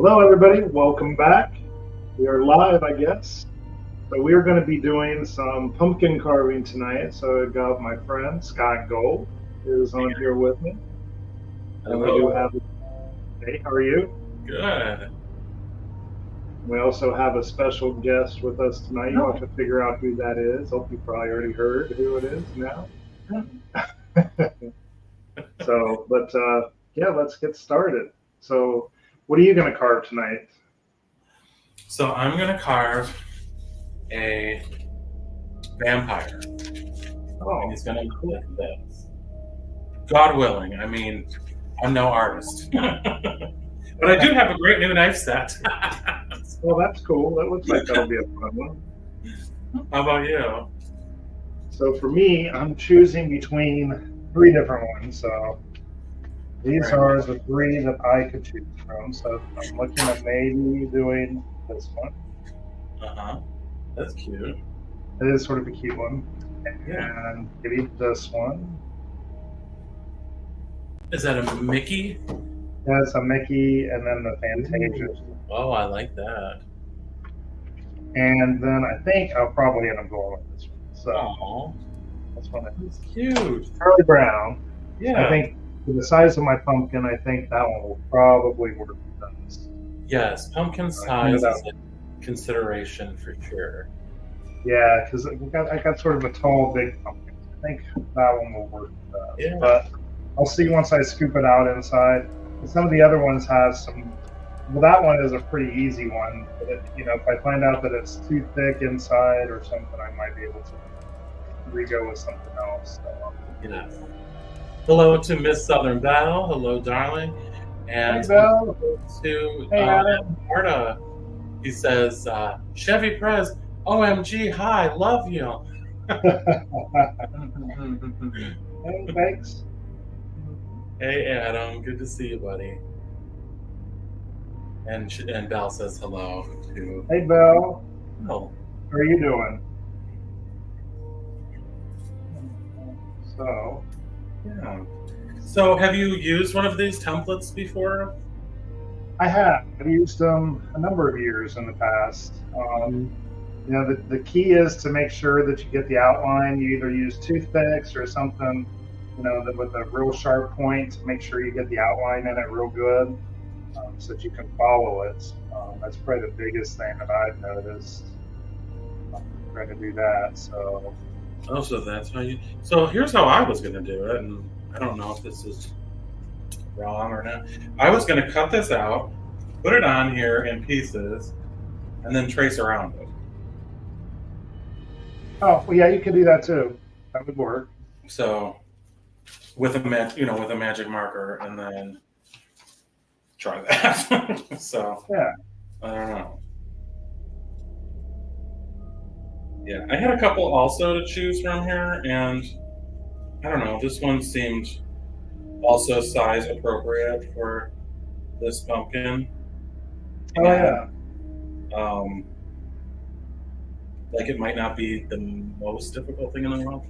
Hello, everybody. Welcome back. We are live, I guess. So we are going to be doing some pumpkin carving tonight. So I got my friend Scott Gold is on here with me, and we do have. Hey, how are you? Good. We also have a special guest with us tonight. You'll have to figure out who that is. Hope you probably already heard who it is now. Yeah, let's get started. So, what are you going to carve tonight? So I'm going to carve a vampire. Oh, And he's going to look like this. God willing. I mean, I'm no artist. But I do have a great new knife set. Well, that's cool. That looks like that'll be a fun one. How about you? So for me, I'm choosing between three different ones. So these are the three that I could choose from. So I'm looking at maybe doing this one. That's cute. It is sort of a cute one. And maybe this one. Is that a Mickey? Yeah, it's a Mickey and then the Fantasia. Oh, I like that. And then I think I'll probably end up going with this one. So this one is cute. Charlie Brown. Yeah. I think for the size of my pumpkin, I think that one will probably work with this. Yes, pumpkin size is a consideration for sure. Yeah, because I got sort of a tall, big pumpkin. I think that one will work with that. Yeah. But I'll see once I scoop it out inside. Some of the other ones have some. Well, that one is a pretty easy one. But if I find out that it's too thick inside or something, I might be able to re-go with something else. So. Yes. Hello to Miss Southern Belle. Hello, darling. And hey, Belle. To Marta. He says, Chevy Prez, OMG, hi, love you. Hey, thanks. Hey, Adam. Good to see you, buddy. And Belle says hello to. Hey, Belle. Oh. How are you doing? So. Yeah. So, have you used one of these templates before? I have. I've used them a number of years in the past. The key is to make sure that you get the outline. You either use toothpicks or something, with a real sharp point to make sure you get the outline in it real good, so that you can follow it. That's probably the biggest thing that I've noticed. Trying to do that. So. Oh, so that's how you. So here's how I was going to do it, and I don't know if this is wrong or not. I was going to cut this out, put it on here in pieces, and then trace around it. Oh, well, yeah, you could do that too. That would work. So, with a magic marker, and then try that. So, yeah, I don't know. Yeah, I had a couple also to choose from here, and I don't know. This one seemed also size appropriate for this pumpkin. Oh, yeah. Like it might not be the most difficult thing in the world.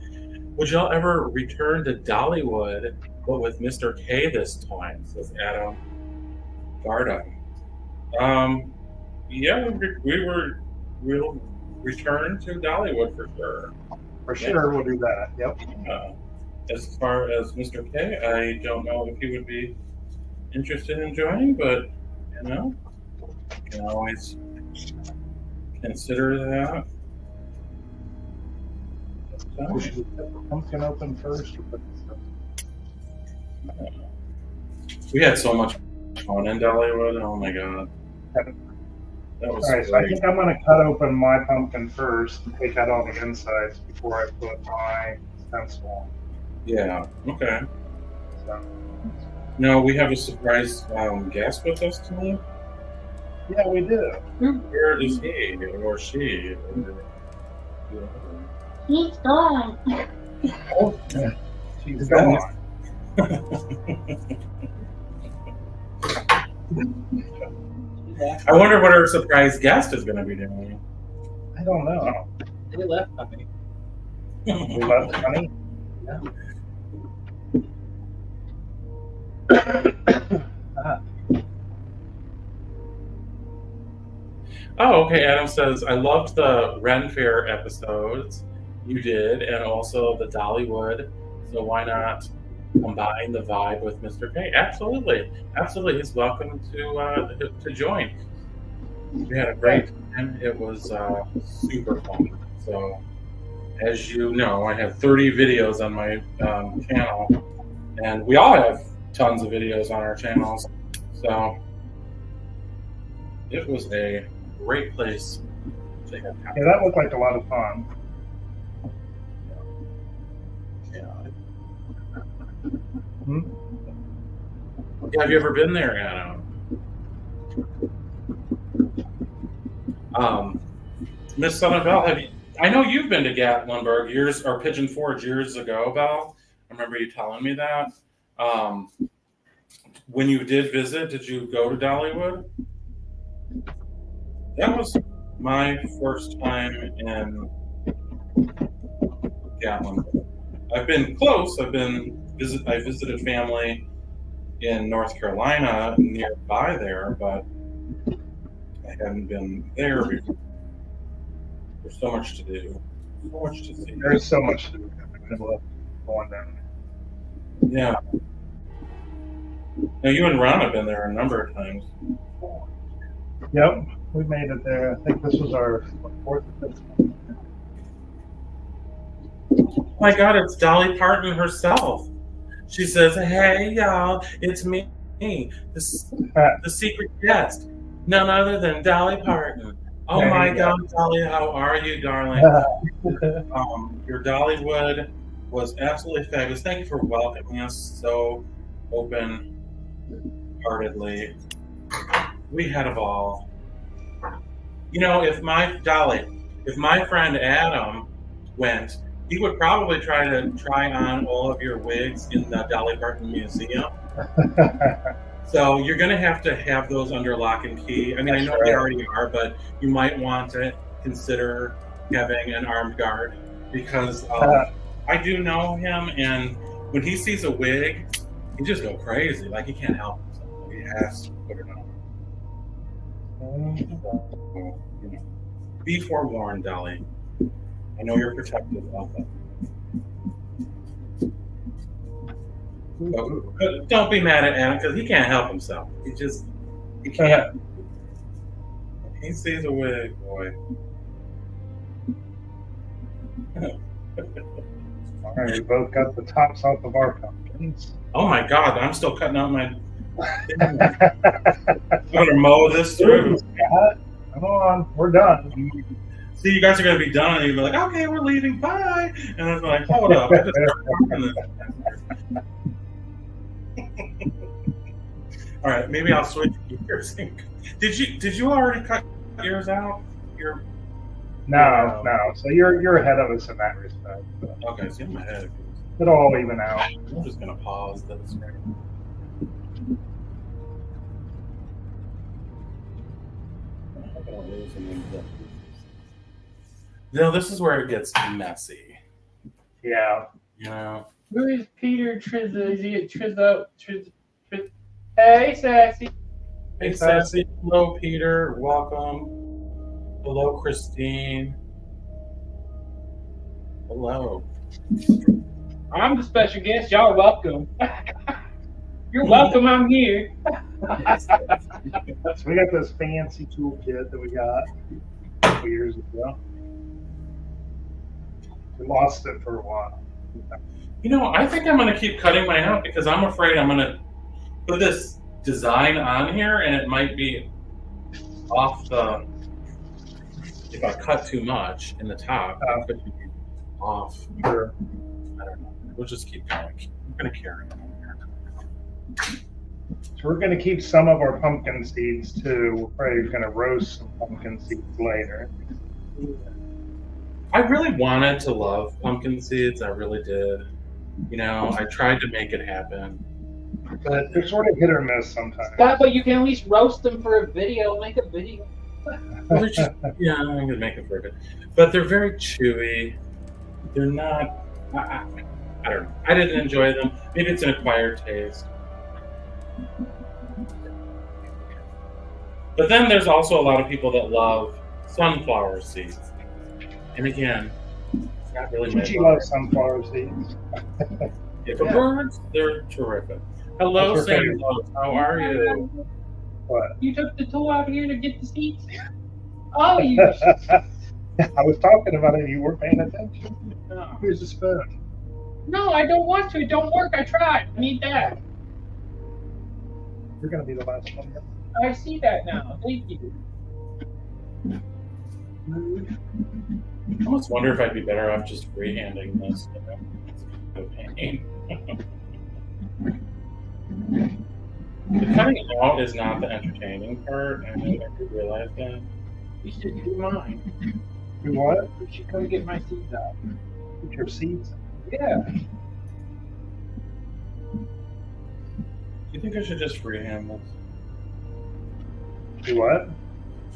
Would y'all ever return to Dollywood, but with Mr. K this time? Says Adam Garda. Yeah, we'll return to Dollywood for sure. For sure, we'll do that. Yep. As far as Mr. K, I don't know if he would be interested in joining, but you can always consider that. We should get the pumpkin open first. We had so much fun in Dollywood. Oh my god. That was so I think I'm going to cut open my pumpkin first and take out all the insides before I put my stencil on. Yeah, okay. So. Now, we have a surprise guest with us tonight? Yeah, we do. Where is he or she? He's gone. Oh, she's gone. I wonder what our surprise guest is going to be doing. I don't know. They left, honey. We left, honey? Yeah. Oh, okay. Adam says, I loved the Ren Fair episodes you did and also the Dollywood. So why not combine the vibe with Mr. K? Absolutely. Absolutely. He's welcome to join. We had a great time. It was super fun. So, as you know, I have 30 videos on my channel, and we all have tons of videos on our channels. So, it was a great place to have time. Yeah, that looked like a lot of fun. Yeah. Have you ever been there, Adam? Miss Southern Belle, have you? I know you've been to Gatlinburg or Pigeon Forge years ago, Belle. I remember you telling me that. When you did visit, did you go to Dollywood? That was my first time in Gatlinburg. I've been close. I visited family in North Carolina nearby there, but I hadn't been there before. There's so much to do, so much to see. There's so much to do. I love going down there. Yeah. Now you and Ron have been there a number of times. Yep, we made it there. I think this was our fourth or fifth time. Oh my God, it's Dolly Parton herself. She says, "Hey y'all, it's me, the secret guest, none other than Dolly Parton." Oh my God, Dolly, how are you, darling? Your Dollywood was absolutely fabulous. Thank you for welcoming us so open-heartedly. We had a ball. You know, if my friend Adam went, he would probably try on all of your wigs in the Dolly Parton Museum. So you're going to have those under lock and key. I mean, I know they already are, but you might want to consider having an armed guard because I do know him, and when he sees a wig, he just go crazy. Like he can't help himself. He has to put it on. So, be forewarned, Dolly. I know you're protective of them. But don't be mad at Adam because he can't help himself. He can't. When he sees a wig, boy. All right, we both got the tops off of our pumpkins. Oh my God, I'm still cutting out my. I'm gonna mow this through. Come on, we're done. See, you guys are gonna be done, and you're like, "Okay, we're leaving, bye." And I was like, "Hold up, I just started working this." All right, maybe I'll switch gears. Did you already cut yours out? No. So you're ahead of us in that respect. So. Okay, so I'm ahead. It'll all even out. I'm just gonna pause this. No, this is where it gets messy. Yeah. You know. Who is Peter Trizzo? Is he a Trizzo? Hey, Sassy. Hey, Sassy. Hello, Peter. Welcome. Hello, Christine. Hello. I'm the special guest. Y'all are welcome. You're welcome. I'm here. So we got this fancy toolkit that we got a couple years ago. We lost it for a while. You know, I think I'm going to keep cutting mine out because I'm afraid I'm going to put this design on here and it might be off the. If I cut too much in the top, it could be off. Sure. I don't know. We'll just keep going. I'm going to carry it on here. So we're going to keep some of our pumpkin seeds too. We're probably going to roast some pumpkin seeds later. I really wanted to love pumpkin seeds. I really did. You know, I tried to make it happen. But they're sort of hit or miss sometimes. Scott, but you can at least roast them for a video. Make a video. Yeah, I'm going to make it for a bit. But they're very chewy. They're not... I don't know. I didn't enjoy them. Maybe it's an acquired taste. But then there's also a lot of people that love sunflower seeds. And again, it's not really my Gigi vibe. loves sunflower seeds. Yeah, but birds, they're terrific. Hello, That's your Santa favorite. Claus. How are you? What? You took the tool out here to get the seats? Oh, you. I was talking about it. You weren't paying attention. No. Here's the spoon. No, I don't want to. It don't work. I tried. I need that. You're going to be the last one. I see that now. Thank you. I almost wonder if I'd be better off just freehanding this. You know? It's kind of a pain. The cutting out is not the entertaining part. I know I did realize that. You should do mine. You what? You should come get my seeds out. Put your seeds. Yeah. Do you think I should just freehand this? Do what?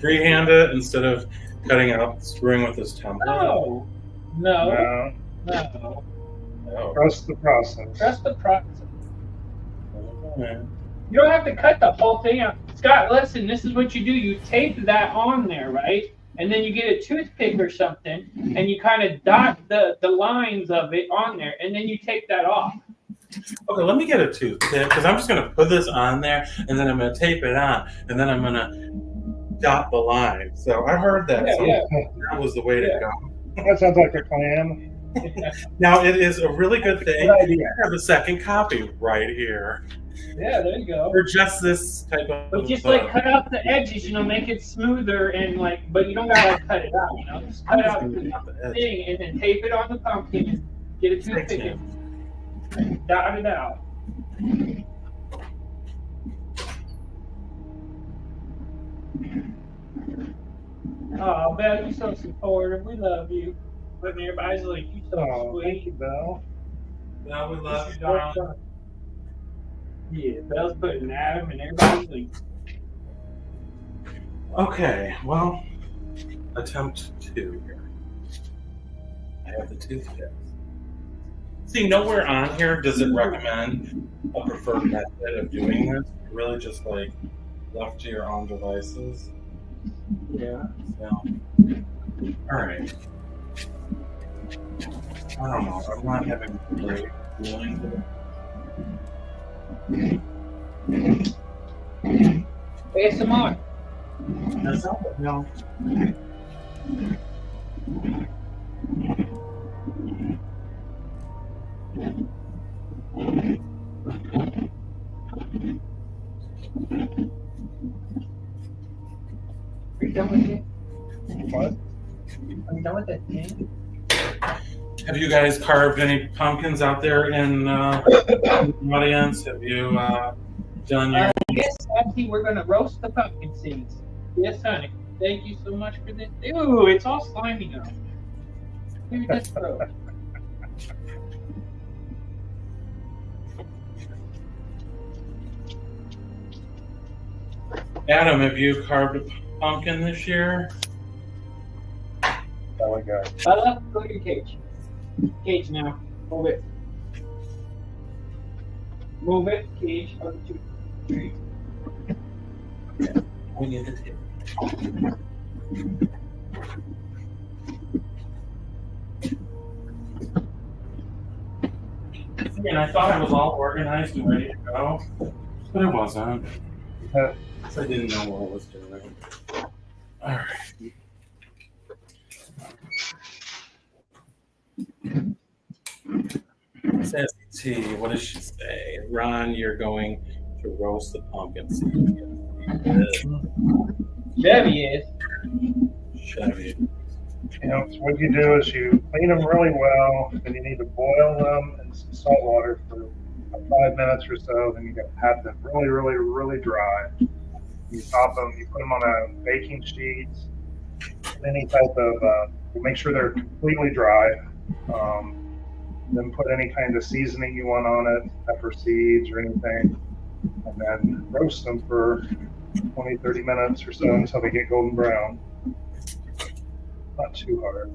Freehand it instead of cutting out, screwing with this template? No. No. No. No. No. Trust the process. Trust the process. Okay. You don't have to cut the whole thing out. Scott, listen, this is what you do. You tape that on there, right? And then you get a toothpick or something, and you kind of dot the lines of it on there, and then you take that off. Okay, let me get a toothpick because I'm just going to put this on there and then I'm going to tape it on and then I'm going to dot the line. So I heard that. So that was the way to go. That sounds like a plan. Now, it is a really good thing. Good idea. I have a second copy right here Yeah, there you go. for just this type of. But just like cut out the edges, make it smoother and but you don't gotta cut it out, Just I'm cut just out going to the cut the edge. thing and then tape it on the pumpkin and get a toothpick and dot it out. Oh, Belle, you're so supportive. We love you. But everybody's like, you're so Oh, thank you, sweet. Belle. Well, we love you, darling. Yeah, Belle's putting Adam and everybody's like, Okay, well, attempt 2 here. I have the toothpick. See, nowhere on here does it recommend a preferred method of doing this. You're really just like left to your own devices. yeah. So, all right. I don't know. I'm not having a great feeling. ASMR. That's not no. Are you done with it? What? Are you done with that thing? Have you guys carved any pumpkins out there in the audience? Have you done your? Yes, Auntie, we're gonna roast the pumpkin seeds. Yes, honey. Thank you so much for this. Ew, it's all slimy now. Here, just throw it. Adam, have you carved a pumpkin this year? There we go. Bella, go to your cage. Cage now. Move it. Move it. Cage. Over to. We need the tip. And I thought I was all organized and ready to go, but it wasn't. Uh, I didn't know what I was doing. All right. Sassy T, what does she say? Ron, you're going to roast the pumpkin seed. Chevy is. Chevy. So what you do is you clean them really well, and you need to boil them in some salt water for 5 minutes or so. Then you got to have them really, really, really dry. You top them, you put them on a baking sheet, any type of, make sure they're completely dry. Then put any kind of seasoning you want on it, pepper seeds or anything, and then roast them for 20, 30 minutes or so until they get golden brown. Not too hard.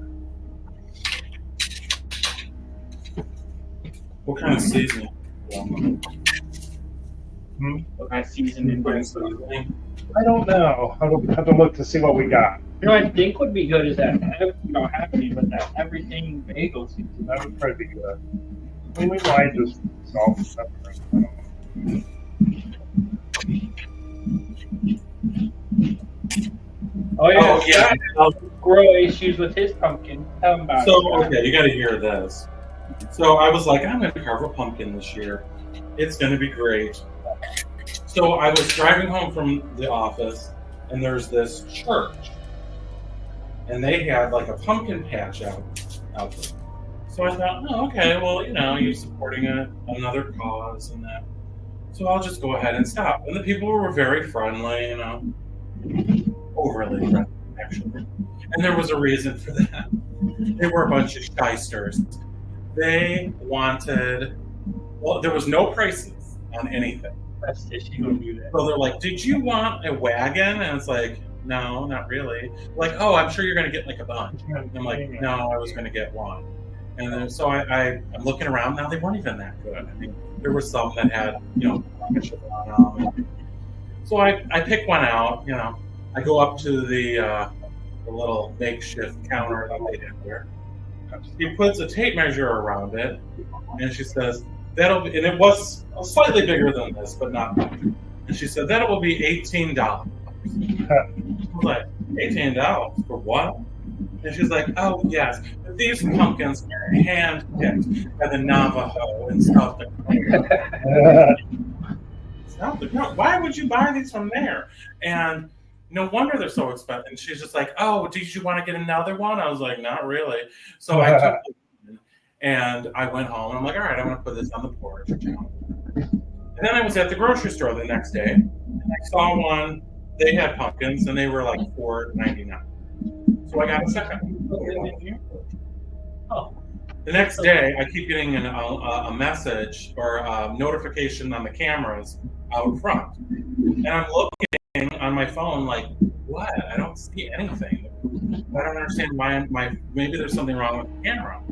What kind of seasoning? What I seasoned in Bring there. something. I don't know. I'll have to look to see what we got. You know, what I think would be good is that happy with that everything bagel season. That would probably be good. I mean, we might just salt and pepper. I don't know. Oh yeah, Oh, yeah. Grow issues with his pumpkin. Tell him about it. So, okay, you got to hear this. So I was like, I'm going to carve a pumpkin this year. It's going to be great. So I was driving home from the office, and there's this church, and they had like a pumpkin patch out there. So I thought, oh, okay, well, you know, you're supporting another cause and that. So I'll just go ahead and stop. And the people were very friendly, you know, overly friendly, actually. And there was a reason for that. They were a bunch of shysters. They wanted, well, there was no prices on anything. That's just you don't do that. So they're like, did you want a wagon? And it's like, no, not really. Like, oh, I'm sure you're going to get like a bunch. And I'm like, no, I was going to get one. And then, so I'm looking around now. They weren't even that good. I mean, there were some that had, you know, on them. So I pick one out. You know, I go up to the little makeshift counter that they had there. She puts a tape measure around it, and she says, that'll be, and it was slightly bigger than this, but not much. And she said, that will be $18. I was like, $18 for what? And she's like, oh, yes, these pumpkins are hand-picked by the Navajo in South Dakota. South Dakota? Why would you buy these from there? And no wonder they're so expensive. And she's just like, oh, did you want to get another one? I was like, not really. So I took it and I went home. And I'm like, all right, I'm going to put this on the porch. And then I was at the grocery store the next day. And I saw one. They had pumpkins, and they were like $4.99. So I got a second one. Oh. The next day, I keep getting a message or a notification on the cameras out front. And I'm looking on my phone like, what? I don't see anything. I don't understand why maybe there's something wrong with the camera.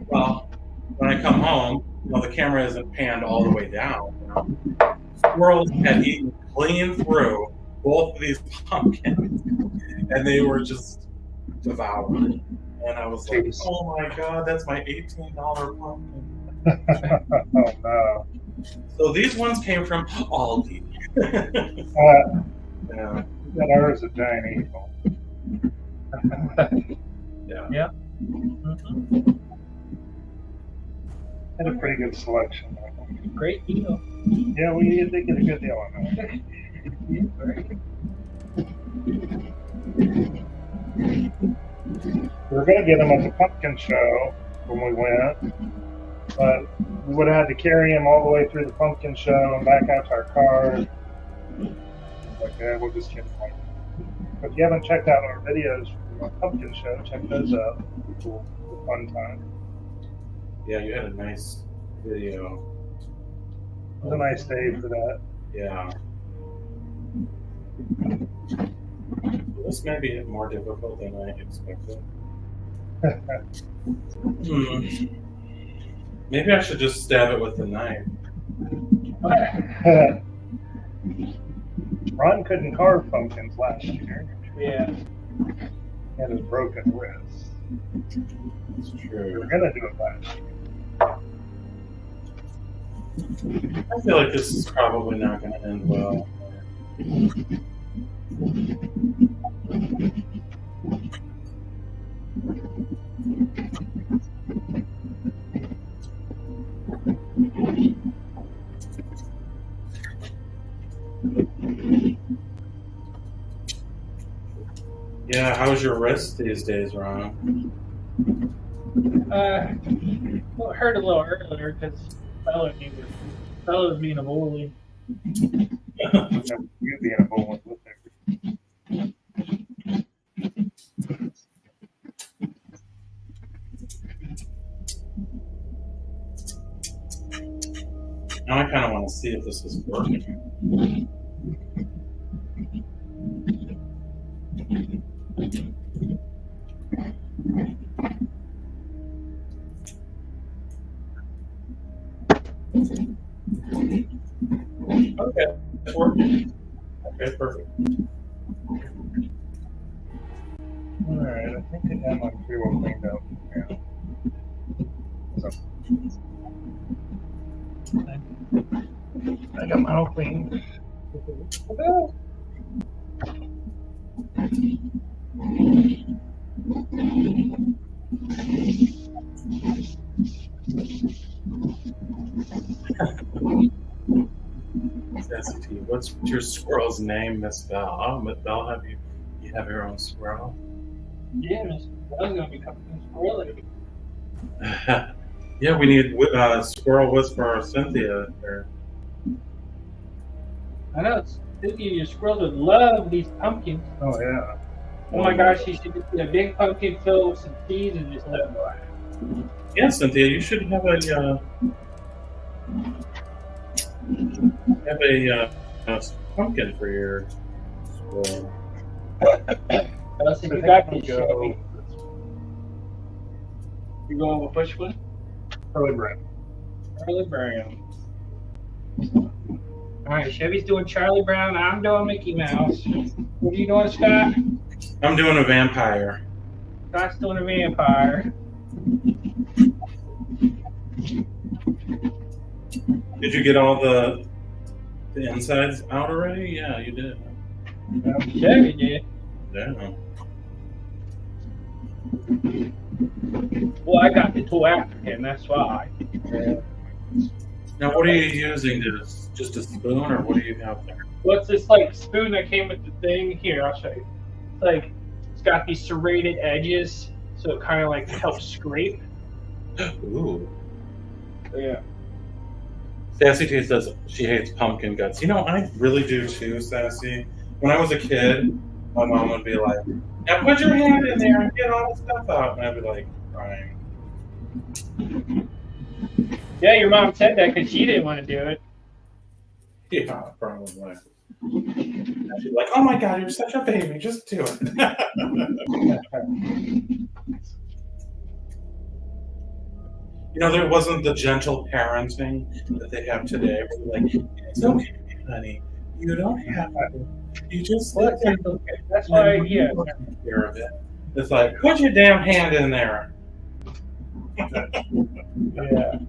Well, when I come home, you know, the camera isn't panned all the way down. You know? Squirrels had eaten clean through both of these pumpkins, and they were just devoured. And I was like, oh my God, that's my $18 pumpkin. Oh, no. So these ones came from Aldi. Yeah. That ours a giant eagle. Yeah. Yeah. Mm-hmm. Had a pretty good selection. Great deal. Yeah, we did get a good deal on that. Yeah, very good. We were going to get them at the pumpkin show when we went, but we would have had to carry them all the way through the pumpkin show and back out to our cars. Like, yeah, we'll just get them. But if you haven't checked out our videos from the pumpkin show, check those out. It was a fun time. Yeah, you had a nice video. It was a nice day for that. Yeah. This may be more difficult than I expected. Maybe I should just stab it with the knife. Ron couldn't carve pumpkins last year. Yeah. He had his broken wrist. That's We true. were going to do it last year. I feel like this is probably not going to end well. Yeah, how's your wrist these days, Ron? Well, it hurt a little earlier because fellow was being a bully. You being a bull with it. Now I kind of want to see if this is working. Okay, it's working. Okay, perfect. All right, I think I have my pretty well cleaned up. Yeah. So, I got mine all clean. Sassy T, what's your squirrel's name, Miss Bell? Oh, Miss Bell, you have your own squirrel? Yeah, Miss Bell's gonna become squirrely. Yeah, we need Squirrel Whisperer Cynthia. Or, I know, Cynthia, your squirrels would love these pumpkins. Oh yeah. Oh my gosh, you should get a big pumpkin filled with some cheese and just let it go. yeah, Cynthia, you should have a pumpkin for your squirrel. Unless if So you I got think this, I'll Chevy. go You going with which one? Curly Brown. Charlie Brown. All right, Chevy's doing Charlie Brown. I'm doing Mickey Mouse. What are you doing, Scott? I'm doing a vampire. Scott's doing a vampire. Did you get all the insides out already? Yeah, you did. Chevy did. Yeah. Well, I got the two after him. That's why. Now, what are you using? Just a spoon, or what do you have there? What's this like spoon that came with the thing? Here, I'll show you. It's like it's got these serrated edges, so it kind of like helps scrape. Ooh. So, yeah. Sassy T says she hates pumpkin guts. You know, I really do too, Sassy. When I was a kid, my mom would be like, "Now put your hand in there and get all the stuff out," and I'd be like, crying. Yeah, your mom said that because she didn't want to do it. Yeah, probably. And she'd be like, "Oh my God, you're such a baby. Just do it." You know, there wasn't the gentle parenting that they have today. Where they're like, "It's okay, honey. You don't have to. You just let them look at it. That's why, And yeah. we'll take care of it." It's like, put your damn hand in there. Yeah.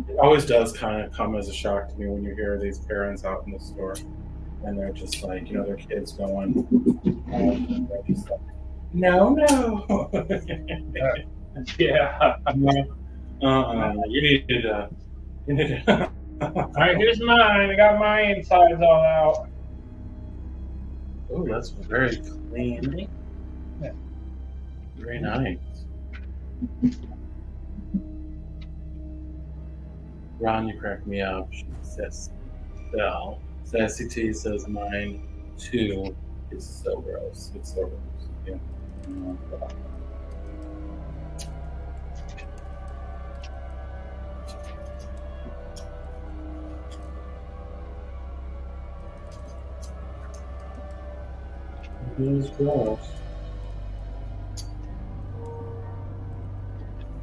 It always does kind of come as a shock to me when you hear these parents out in the store and they're just like, you know, their kids going, they're just like, no. Yeah. You need to. All right, here's mine. I got my insides all out. Oh, that's very clean. Yeah. Very nice. Ron, you crack me up. She says, Bell. Sassy T says mine too is so gross. It's so gross. Yeah. It is gross.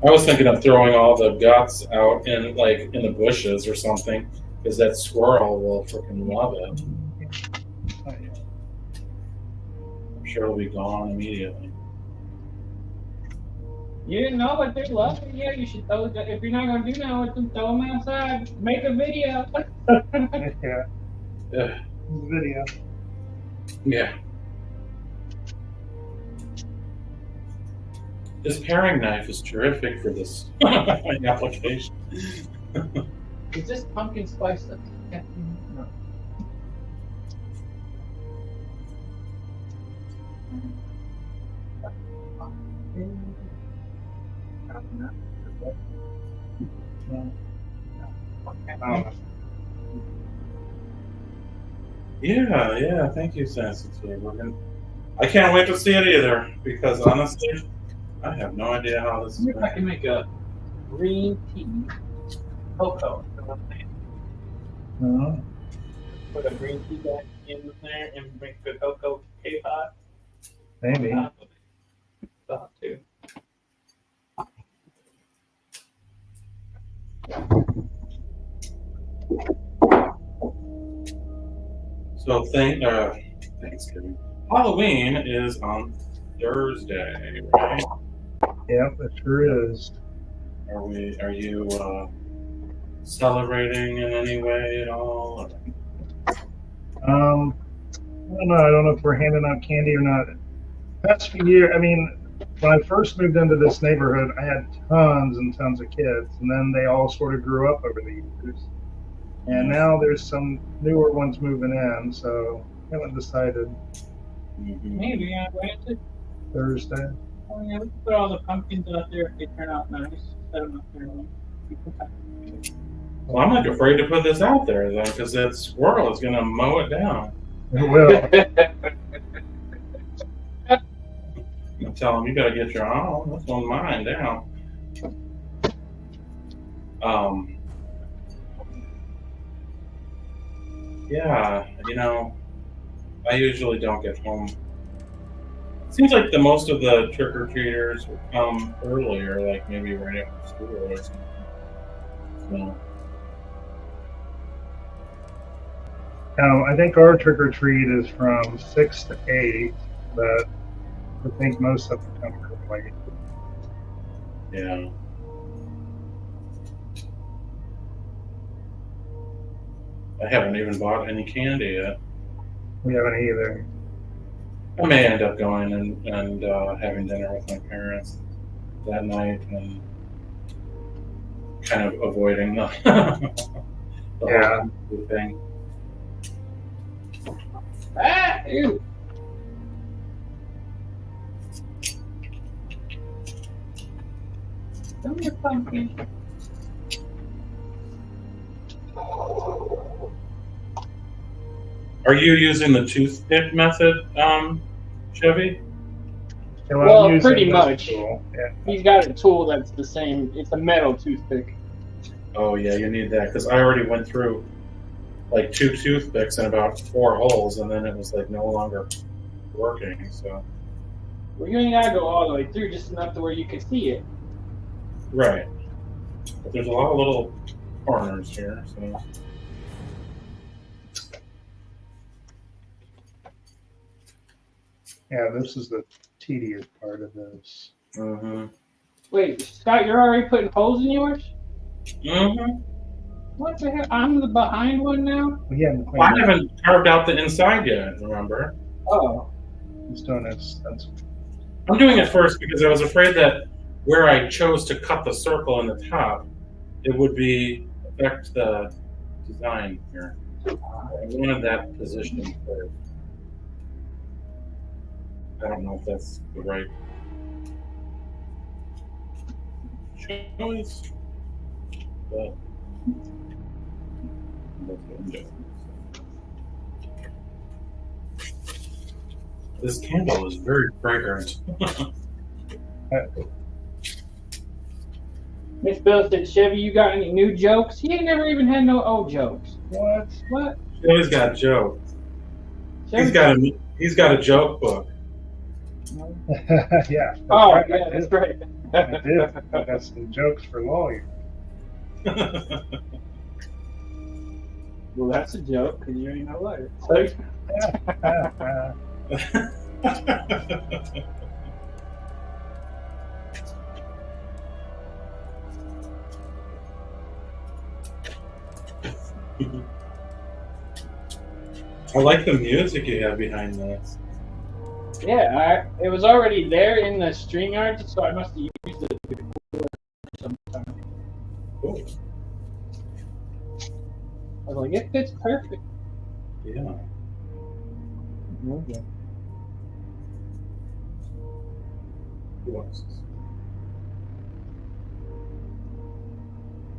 I was thinking of throwing all the guts out in the bushes or something, because that squirrel will freaking love it. I'm sure it'll be gone immediately. You didn't know what they're loving? Yeah, you should throw that. If you're not gonna do nothing, throw them outside. Make a video. Yeah. Yeah. Video. Yeah. This paring knife is terrific for this application. Is this pumpkin spice? Yeah. No. Yeah. Thank you, Sassy T. I can't wait to see it either, because honestly, I have no idea how this is See if I going. can make a green tea cocoa. Put a green tea back in there and make the cocoa K-pot. Maybe. thought too. So Thanksgiving. Halloween is on Thursday, right? Yep, it sure is. Are you celebrating in any way at all? I don't know. I don't know if we're handing out candy or not. Past few years, I mean, when I first moved into this neighborhood, I had tons and tons of kids, and then they all sort of grew up over the years. And now there's some newer ones moving in, so I haven't decided. Mm-hmm. Maybe I waited. Thursday. Oh yeah, we can put all the pumpkins out there if they turn out nice. Set them up there. Well, I'm like afraid to put this out there though, because that squirrel is going to mow it down. It will. I'm telling him, you got to get your own. That's on mine down. Yeah, I usually don't get home. Seems like the most of the trick-or-treaters will come earlier, like maybe right after school or something. So, I think our trick or treat is from 6 to 8, but I think most of them come early. yeah. I haven't even bought any candy yet. We haven't either. I may end up going and having dinner with my parents that night and kind of avoiding the, the Yeah. whole thing. Ah, ew. Come here, pumpkin. Are you using the toothpick method, Chevy? Yeah, Well, I'm using pretty this much. tool. Yeah. He's got a tool that's the same. It's a metal toothpick. Oh yeah, you need that because I already went through like 2 toothpicks and about 4 holes, and then it was like no longer working. So Well, you ain't gotta go all the way through, just enough to where you can see it. right, but there's a lot of little corners here. So Yeah, this is the tedious part of this. mm-hmm. Wait, Scott, you're already putting holes in yours? Mm-hmm. What the heck? I'm the behind one now? We haven't Well, I cleaned up. haven't carved out the inside yet. Remember, Oh. Just doing this. That's I'm doing it first because I was afraid that where I chose to cut the circle in the top, it would affect the design here. I wanted that position first. I don't know if that's the right choice, but that's what I'm doing. This candle is very fragrant. Miss Bill said, Chevy, you got any new jokes? He ain't never even had no old jokes. what? What? He's got jokes. Chevy, He's got a joke book. Yeah. That's Oh, right, yeah, that's right. I did. I got some jokes for lawyers. Well, that's a joke, because you ain't no lawyer. I like the music you have behind this. Yeah, it was already there in the StreamYard, so I must have used it before sometime. Cool. I was like, it fits perfect. Yeah. Okay. Who else?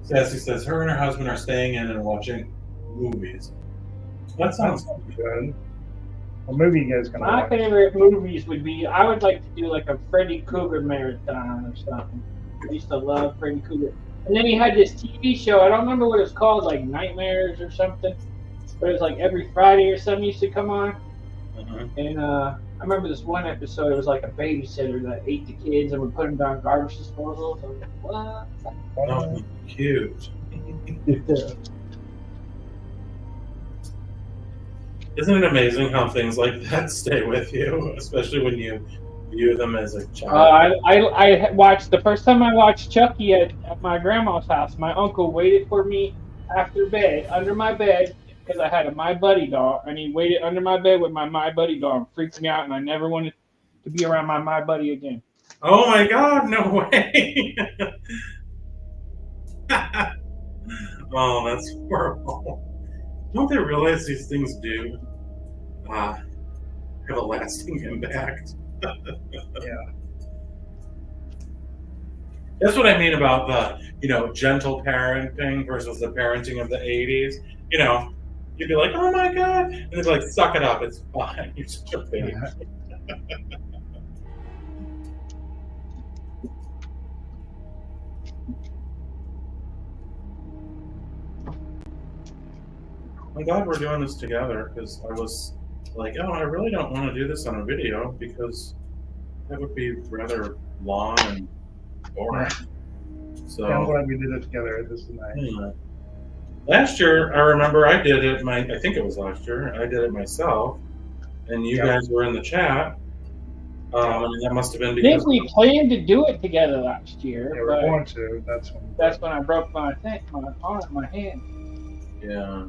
Sassy says her and her husband are staying in and watching movies. That sounds Good. What movie you guys gonna My watch? favorite movies would be, I would like to do like a Freddy Krueger marathon or something. I used to love Freddy Krueger. And then he had this TV show, I don't remember what it was called, like Nightmares or something. But it was like every Friday or something used to come on. Uh-huh. And I remember this one episode. It was like a babysitter that ate the kids and would put them down garbage disposals. I was like, what? Oh, cute. Isn't it amazing how things like that stay with you, especially when you view them as a child? I watched the first time I watched Chucky at my grandma's house. My uncle waited for me after bed, under my bed, because I had a My Buddy doll, and he waited under my bed with my My Buddy doll and freaked me out, and I never wanted to be around my My Buddy again. Oh my God, no way. Oh, that's horrible. Don't they realize these things do have a lasting impact? Yeah. That's what I mean about the, gentle parenting versus the parenting of the 80s. You'd be like, oh my God. And they'd be like, suck it up. It's fine. You're such a baby. I'm glad we're doing this together because I was like, oh, I really don't want to do this on a video because that would be rather long and boring. So I'm glad we did it together. This is nice. anyway. Last year, I remember I did it. I think it was last year. I did it myself, and you guys were in the chat. And that must have been I because think we planned to do it together last year. Yeah, we're but going to. that's when I broke my arm, my hand. Yeah.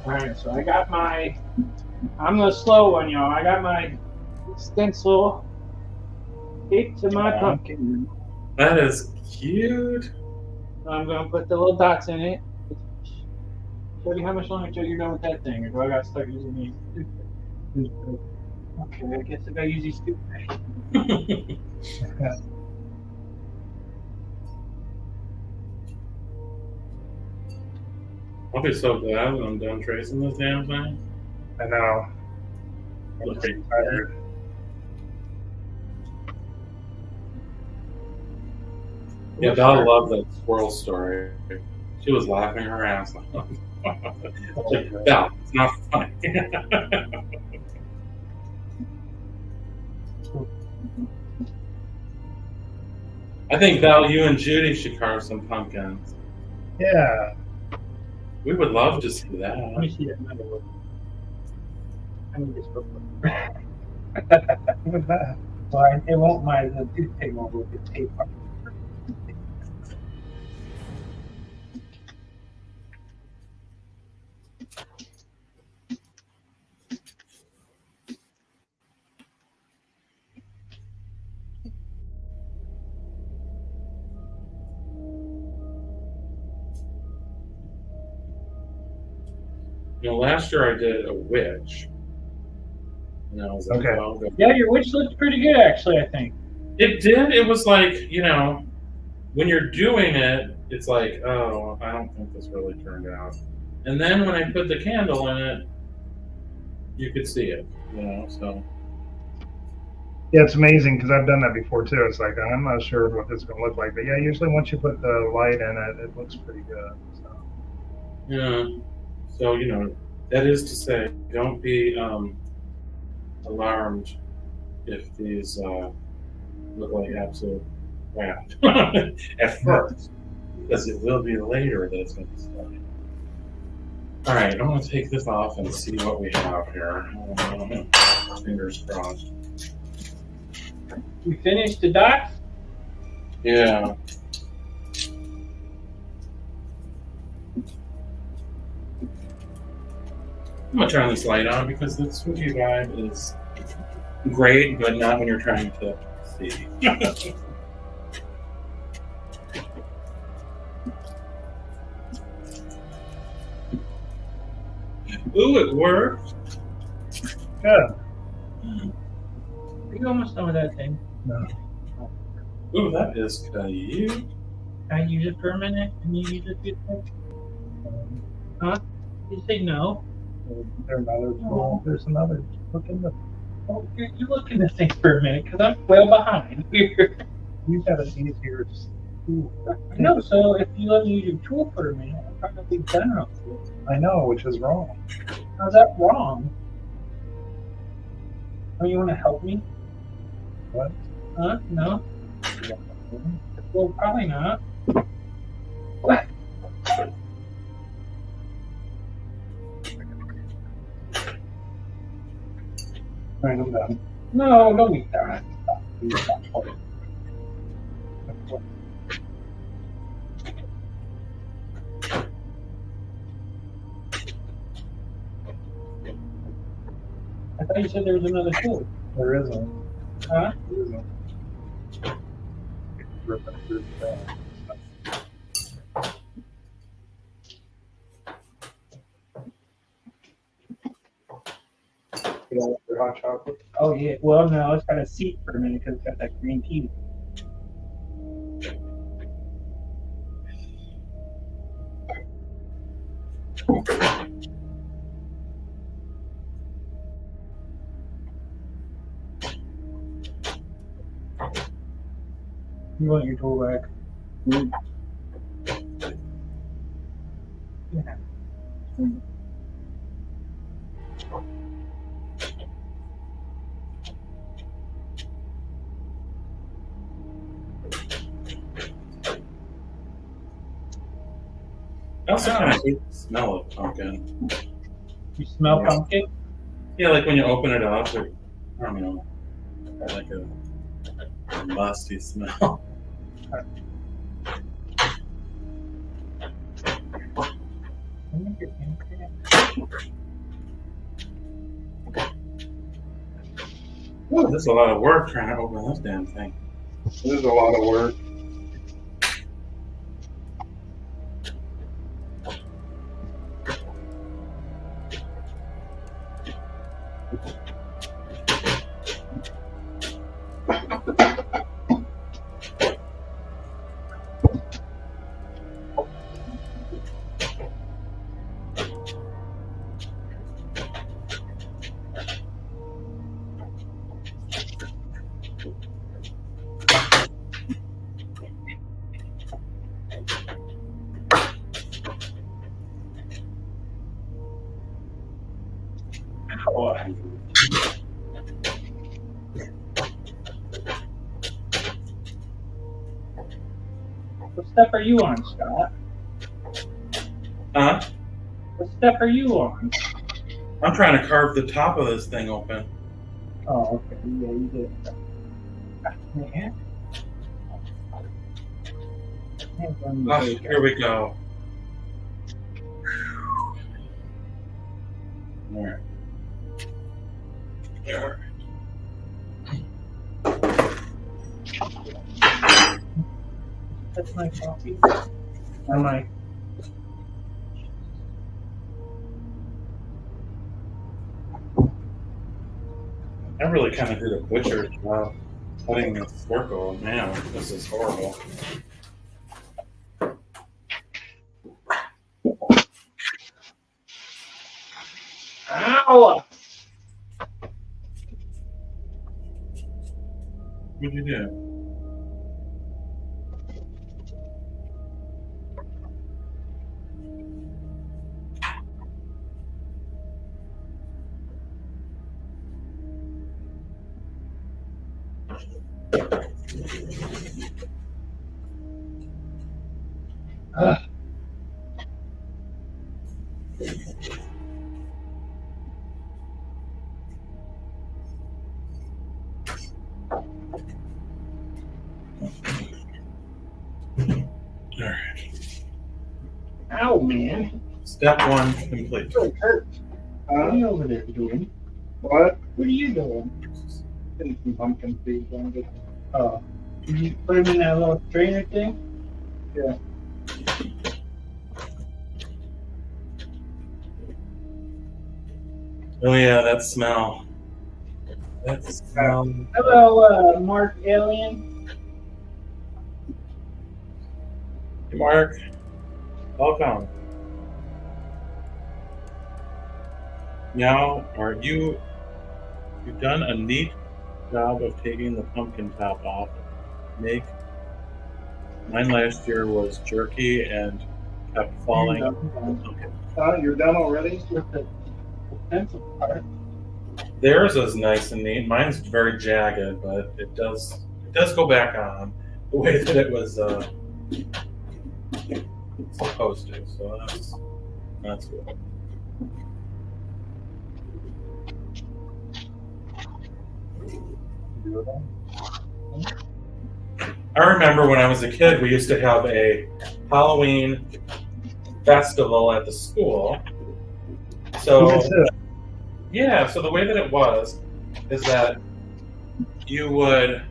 All right, so I got I'm the slow one, y'all. I got my stencil taped to my pumpkin. That is cute. I'm going to put the little dots in it. Jody, how much longer until you're done with that thing? Or do I got to start using these? Okay, I guess I got to use these toothpaste. I'll be so glad when I'm done tracing this damn thing. I know. I'm Okay. pretty tired. Yeah, Belle loved that squirrel story. She was laughing her ass off. I was like, Belle, it's not funny. I think, Belle, you and Judy should carve some pumpkins. Yeah. We would love to see that. Let me see that another one. I need this book. What's that? Well, it won't, the toothpaste won't look at tape. Last year I did a witch. And I was like, Okay. oh, good. Yeah, your witch looked pretty good, actually, I think. It did. It was like, when you're doing it, it's like, oh, I don't think this really turned out. And then when I put the candle in it, you could see it, so. Yeah, it's amazing because I've done that before too. It's like, I'm not sure what this is going to look like. But yeah, usually once you put the light in it, it looks pretty good. So. Yeah. So, that is to say, don't be alarmed if these look like absolute crap at first, because it will be later that it's going to start. All right, I'm going to take this off and see what we have here. Fingers crossed. You finished the dots? Yeah. I'm going to turn this light on because the spooky vibe is great, but not when you're trying to see. Ooh, it worked. Good. Are you almost done with that thing? No. Ooh, that is cute. Can I use it for a minute? Can you use it for a minute? Huh? Did you say no? There's another. There's another. Look in the. Oh, you look in this thing for a minute, because I'm well behind here. You got an easier. No, so if you let me use your tool for a minute, I'm probably done with it. I know, which is wrong. How's that wrong? Oh, you want to help me? What? Huh? No? Well, probably not. What? All right, I'm done. No, don't be that. I thought you said there was another tool. There isn't. Huh? There isn't. Rip it through the bag. You know, your hot chocolate. Oh, yeah. Well, no, it's got a seat for a minute because it's got that green tea. You want your tool back? Yeah. I also kind of hate the smell of pumpkin. You smell Yeah. pumpkin? Yeah, like when you open it up, I don't know, like a musty smell. Ooh, this is a lot of work trying to open this damn thing. This is a lot of work. Ow. What step are you on, Scott? Huh? What step are you on? I'm trying to carve the top of this thing open. Oh, okay. Yeah, you did. Man. Oh, here we go. All right. All right. That's my coffee. Or my. I really kind of did a butcher's job cutting this circle. Man, this is horrible. Ow! What'd you do? Ugh. All right. Ow, man. Step one complete. It really hurts. What are you over there doing? What? What are you doing? Getting some pumpkin seeds on it. Oh. Did you put them in that little strainer thing? Yeah. Oh yeah, that smell. That smell. Hello, Mark Alien. Hey, Mark, welcome. Now, are you You've done a neat job of taking the pumpkin top off. Make mine last year was jerky and kept falling. Okay. You're done already? With the pencil part. Theirs is nice and neat. Mine's very jagged, but it does go back on the way that it was supposed to. So that's good. I remember when I was a kid, we used to have a Halloween festival at the school. So yeah, so the way that it was is that you would,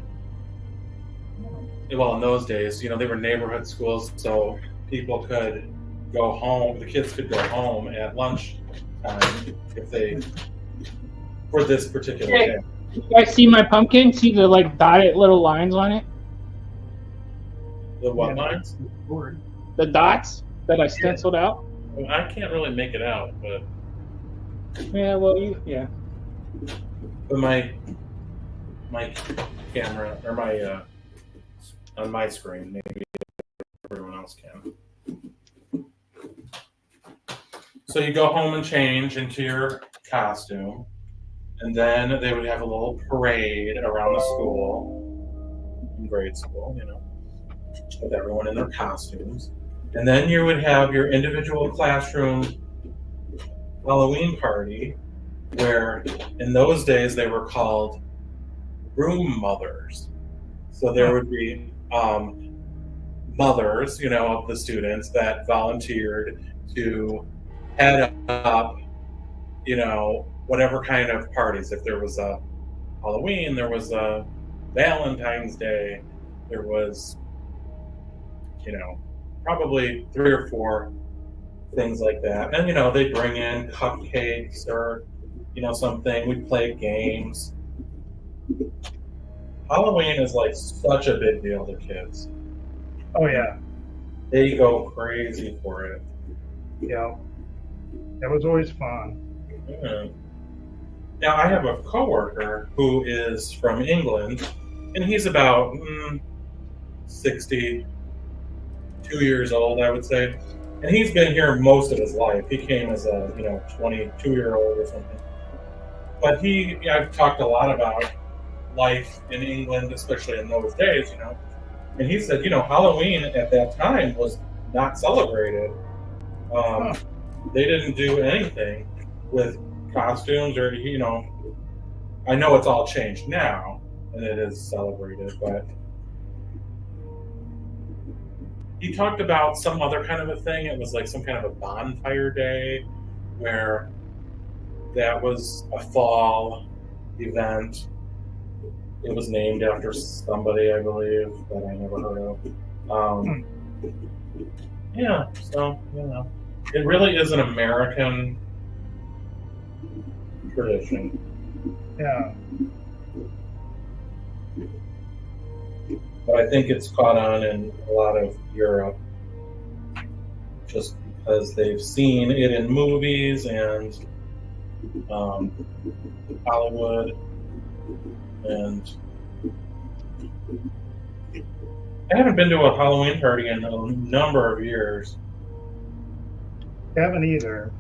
well, in those days, they were neighborhood schools, so people could go home, the kids could go home at lunch time for this particular day. You guys see my pumpkin? See the dotted little lines on it? The what lines? The dots that I stenciled out? Well, I can't really make it out, but Yeah, well, but my camera or my on my screen, maybe everyone else can. So you go home and change into your costume, and then they would have a little parade around the school, in grade school, with everyone in their costumes. And then you would have your individual classroom Halloween party, where in those days they were called room mothers. So there would be mothers, of the students that volunteered to head up, whatever kind of parties. If there was a Halloween, there was a Valentine's Day, there was, probably 3 or 4 things like that. And, they'd bring in cupcakes or, something. We'd play games. Halloween is such a big deal to kids. Oh, yeah. They go crazy for it. Yeah. That was always fun. Yeah. Now, I have a coworker who is from England, and he's about 62 years old, I would say. And he's been here most of his life. He came as a 22-year-old or something. But I've talked a lot about life in England, especially in those days, And he said, Halloween at that time was not celebrated. They didn't do anything with costumes or, I know it's all changed now and it is celebrated, but he talked about some other kind of a thing. It was some kind of a bonfire day where that was a fall event. It was named after somebody, I believe, that I never heard of. Yeah, so, it really is an American tradition. Yeah. But I think it's caught on in a lot of Europe just because they've seen it in movies and Hollywood. And I haven't been to a Halloween party in a number of years. Haven't either.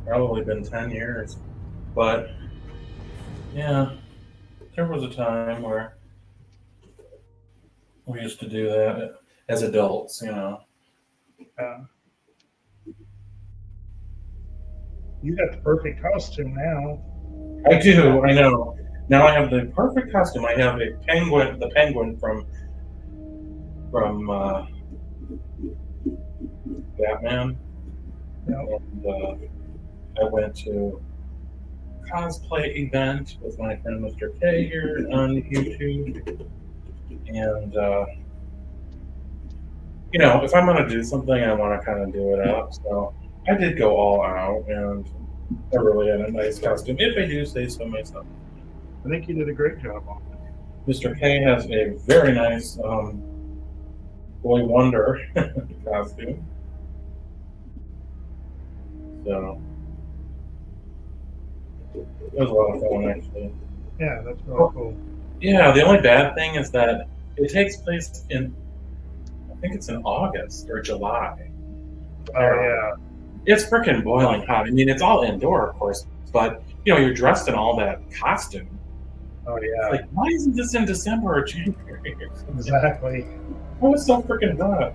Probably been 10 years. But yeah, there was a time where we used to do that as adults, Yeah. You got the perfect costume now. I do, I know. Now I have the perfect costume. I have the penguin from Batman. Yep. And I went to a cosplay event with my friend Mr. K here on YouTube. And if I'm gonna do something, I want to kind of do it up. So I did go all out, and I really had a nice costume, if I do say so myself. I think you did a great job on it. Mr. K has a very nice Boy Wonder costume. So It was a lot of fun, actually. Yeah, that's really cool. Yeah, the only bad thing is that it takes place in, I think it's in August or July. Oh yeah, It's freaking boiling hot. I mean, it's all indoor, of course, but you're dressed in all that costume. oh It's yeah, like, why isn't this in December or January? exactly. Why was so freaking hot?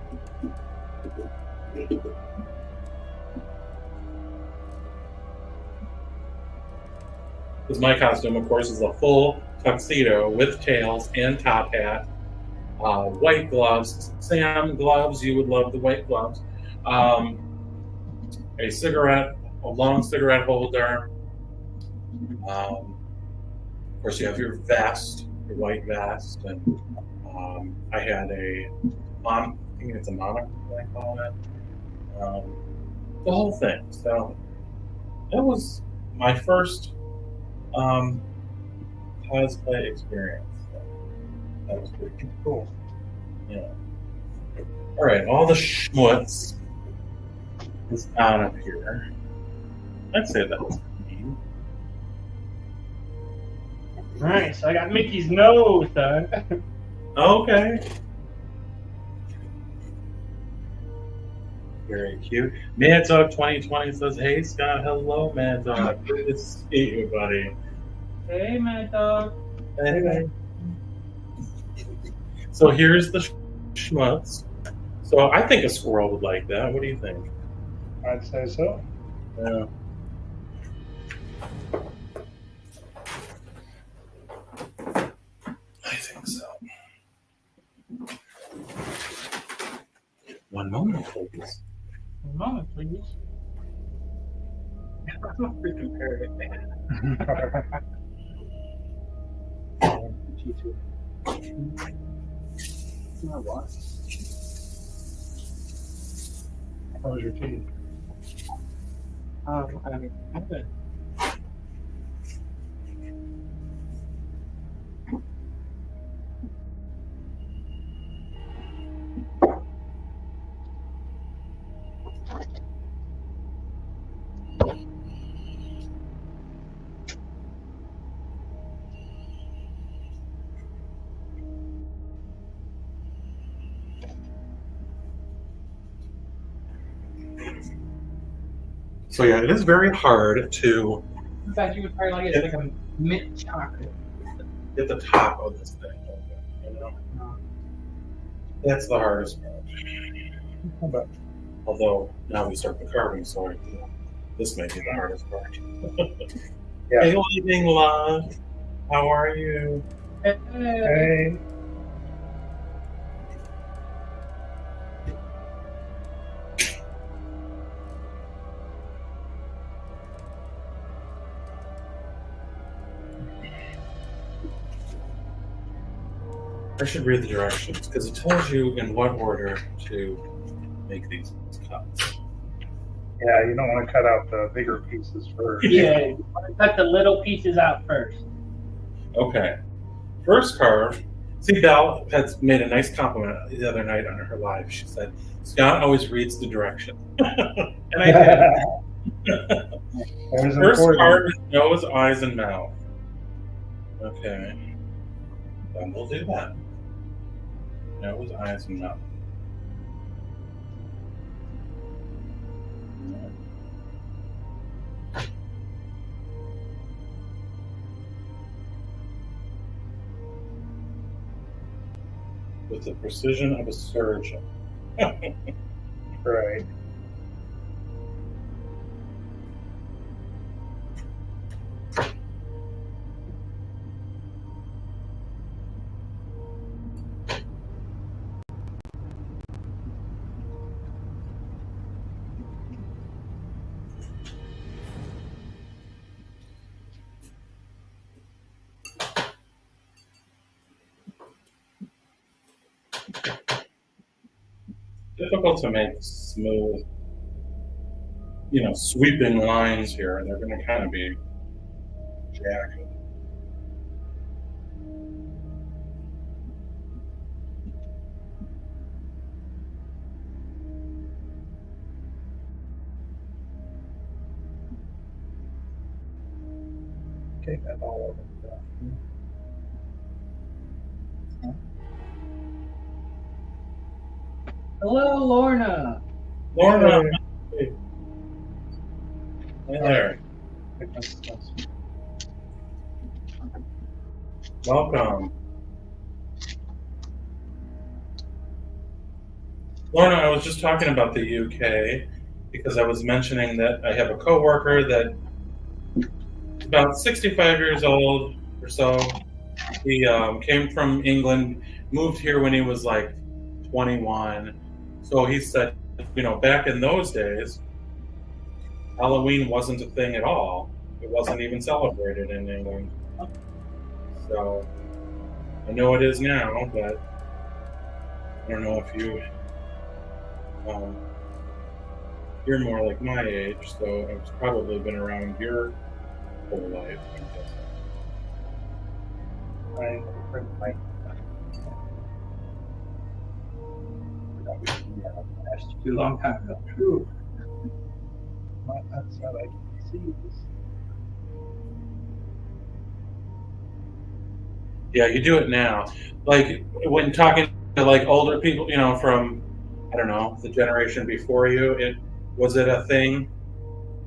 Because my costume, of course, is a full tuxedo with tails and top hat, white gloves, Sam gloves. You would love the white gloves. A cigarette, a long cigarette holder. Of course, you have your vest, your white vest, and I had I think it's a monocle, I call it. The whole thing. So that was my first cosplay experience. So that was pretty cool. Cool. Yeah. All right, all the schmutz is out of here. I'd say that was clean. Nice. So I got Mickey's nose done. Okay. Very cute. Mad Dog 2020 says, "Hey Scott, hello, Mad Dog. Good to see you, buddy." Hey, my dog. Hey. So here's the schmutz. So I think a squirrel would like that. What do you think? I'd say so. Yeah. I think so. One moment, please. One moment, please. I'm a freaking parrot. What? How was your tea? I'm good. So yeah, it is very hard to In fact, you would probably like it like a mint chocolate. get the top of this thing open, you know? That's the hardest part. But, although now we start the carving, so this may be the hardest part. Yeah. Hey, Lightning Love, how are you? Hey. I should read the directions because it tells you in what order to make these cuts. Yeah, you don't want to cut out the bigger pieces first. Yeah, you want to cut the little pieces out first. Okay. First carve. See, Belle has made a nice compliment the other night on her live. She said, Scott always reads the direction. And I did. First carve is nose, eyes, and mouth. Okay. Then we'll do that. Nose, eyes, and mouth. With the precision of a surgeon. Right. Difficult to make smooth, sweeping lines here. They're going to kind of be jagged. take that all over. Hello, Lorna. Lorna. Hey there. Welcome. Lorna, I was just talking about the UK because I was mentioning that I have a coworker that is about 65 years old or so. He came from England, moved here when he was like 21. So he said, back in those days, Halloween wasn't a thing at all. It wasn't even celebrated in England. So I know it is now, but I don't know if you're more like my age, so it's probably been around your whole life. Right. Too long time ago. True. That's how I can see this. Yeah, you do it now. Like when talking to like older people, from I don't know the generation before you. Was it a thing?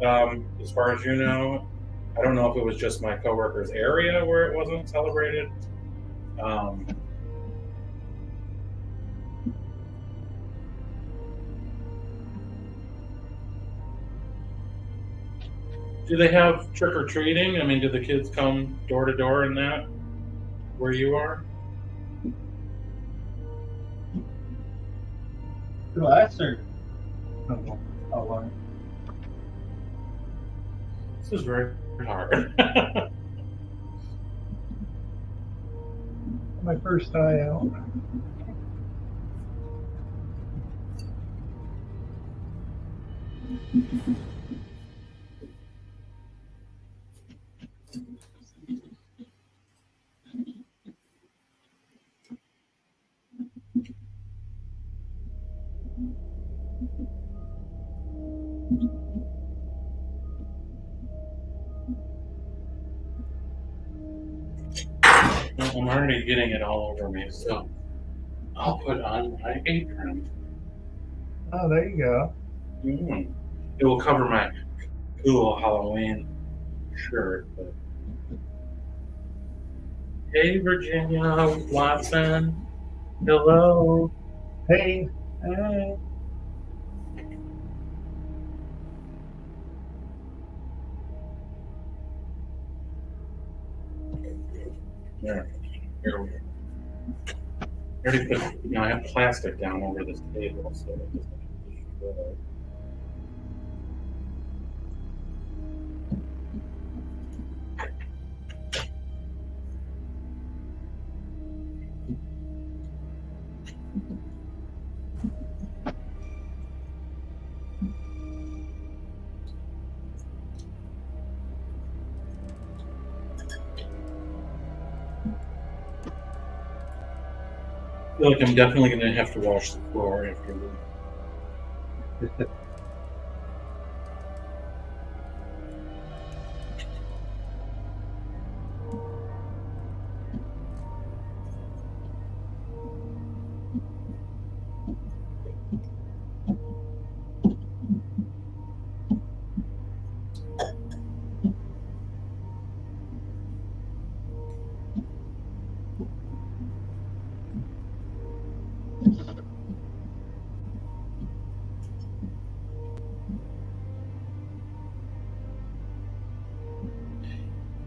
As far as you know, I don't know if it was just my coworker's area where it wasn't celebrated. Do they have trick or treating? I mean, do the kids come door to door in that where you are? Well, that's her. Oh, long. This is very hard. My first eye out. I'm already getting it all over me, so I'll put on my apron. Oh, there you go. It will cover my cool Halloween shirt. But... Hey, Virginia Watson. Hello. Hey. Hey. There. Here we go. I already put, I have plastic down over this table, so it doesn't destroy. I feel like I'm definitely going to have to wash the floor afterward.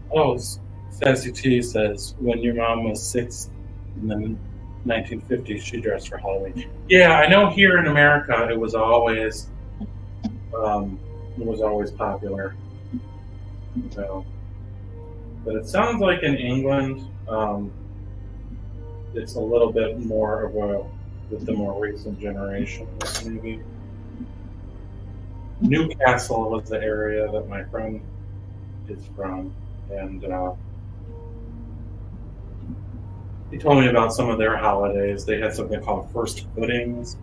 Oh, Sassy T says, when your mom was 6 in the 1950s, she dressed for Halloween. Yeah, I know here in America it was always popular. So, but it sounds like in England, it's a little bit more of with the more recent generation, maybe. Newcastle was the area that my friend is from. And he told me about some of their holidays. They had something called First Footings,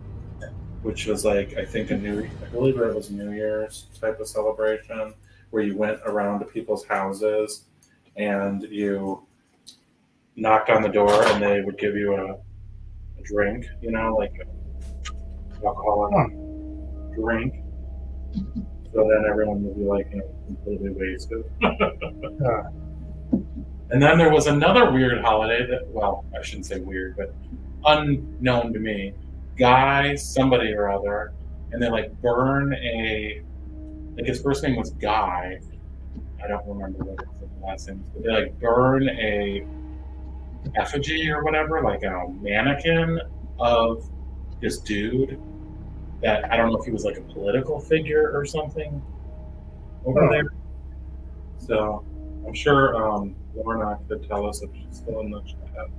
which was like, I believe it was New Year's type of celebration, where you went around to people's houses and you knocked on the door, and they would give you a drink, like an alcoholic drink. So then everyone would be like, completely wasted. Yeah. And then there was another weird holiday that, well, I shouldn't say weird, but unknown to me. Guy, somebody or other, and they like burn like his first name was Guy. I don't remember what his last name was, but they like burn a effigy or whatever, like a mannequin of this dude that I don't know if he was like a political figure or something over there. So I'm sure Lorna could tell us if she's still in the chat.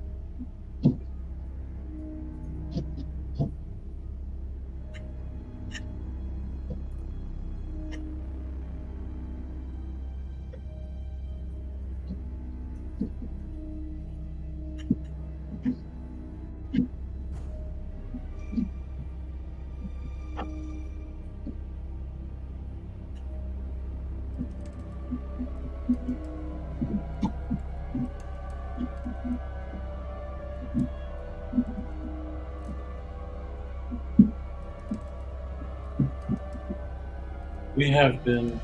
We have been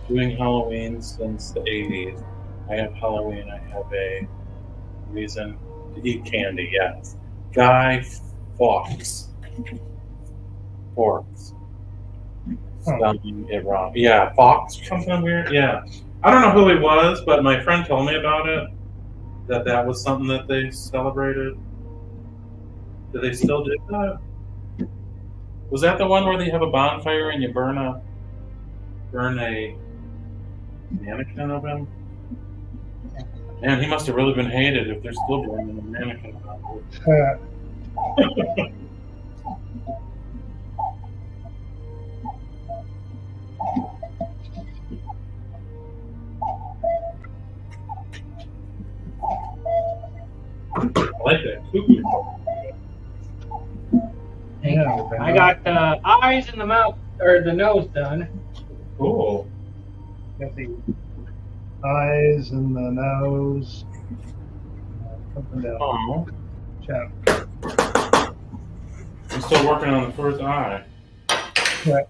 doing Halloween since the 80s. I have Halloween. I have a reason to eat candy, yes. Guy Fawkes. Forks. Spelling it wrong. Yeah, Fox, something weird. Yeah. I don't know who he was, but my friend told me about it. That was something that they celebrated. Do they still do that? Was that the one where they have a bonfire and you burn a mannequin of him? Man, he must have really been hated if they're still burning a mannequin of him. I like that cuckoo. Yeah, I got the eyes and the mouth or the nose done. Cool. got the eyes and the nose. Something down. Oh, Chat. I'm still working on the first eye. Yeah.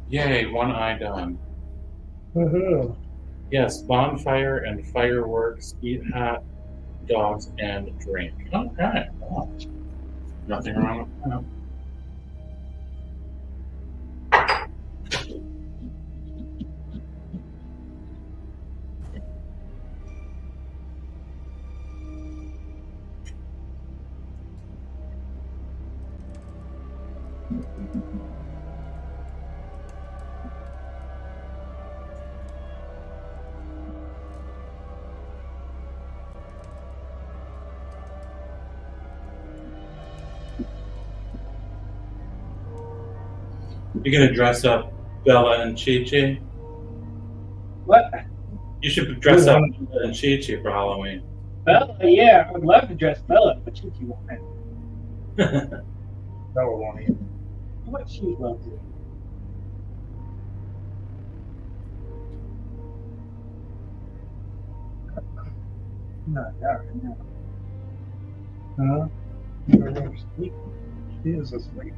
Yay, one eye done. Woohoo. Yes, bonfire and fireworks, eat hot dogs, and drink. Okay. Wow. Nothing wrong with that. You're gonna dress up Bella and Chi-Chi? What? You should dress up Bella and Chi-Chi for Halloween. Bella, yeah, I would love to dress Bella, but she won't. That won't eat. What she loves it. No, no. Huh? You're asleep. She is asleep.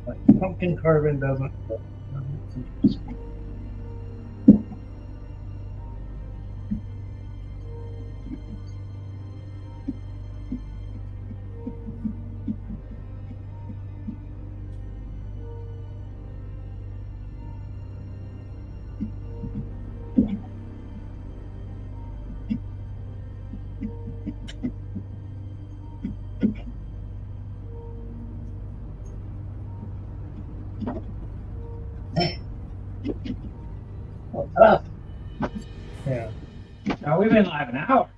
Like pumpkin carving doesn't. tough. Yeah. Now we've been live an hour.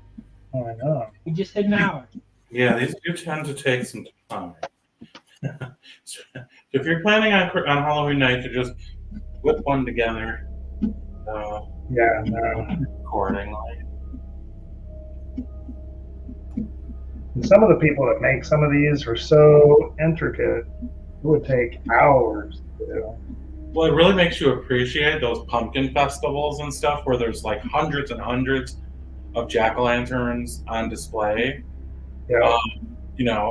Oh, I know. We just hit an hour. Yeah, these do tend to take some time. So if you're planning on Halloween night to just whip one together Yeah, no. accordingly. And some of the people that make some of these are so intricate, it would take hours to do. Well, it really makes you appreciate those pumpkin festivals and stuff where there's like hundreds and hundreds of jack-o'-lanterns on display. Yeah.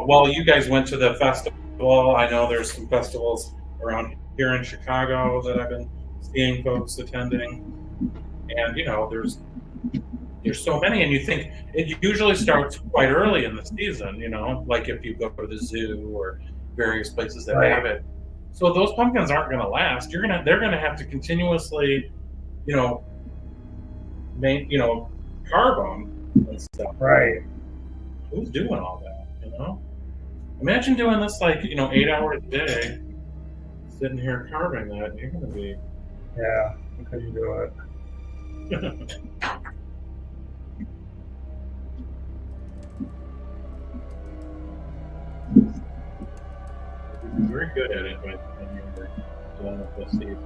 Well, you guys went to the festival. I know there's some festivals around here in Chicago that I've been seeing folks attending. And, there's so many, and you think it usually starts quite early in the season, like if you go to the zoo or various places that have it. So those pumpkins aren't going to last. They're going to have to continuously, carve them and stuff. Right. Who's doing all that? Imagine doing this 8 hours a day, sitting here carving that. You're going to be. Yeah, I couldn't do it. You're very good at it when you're dealing with this season.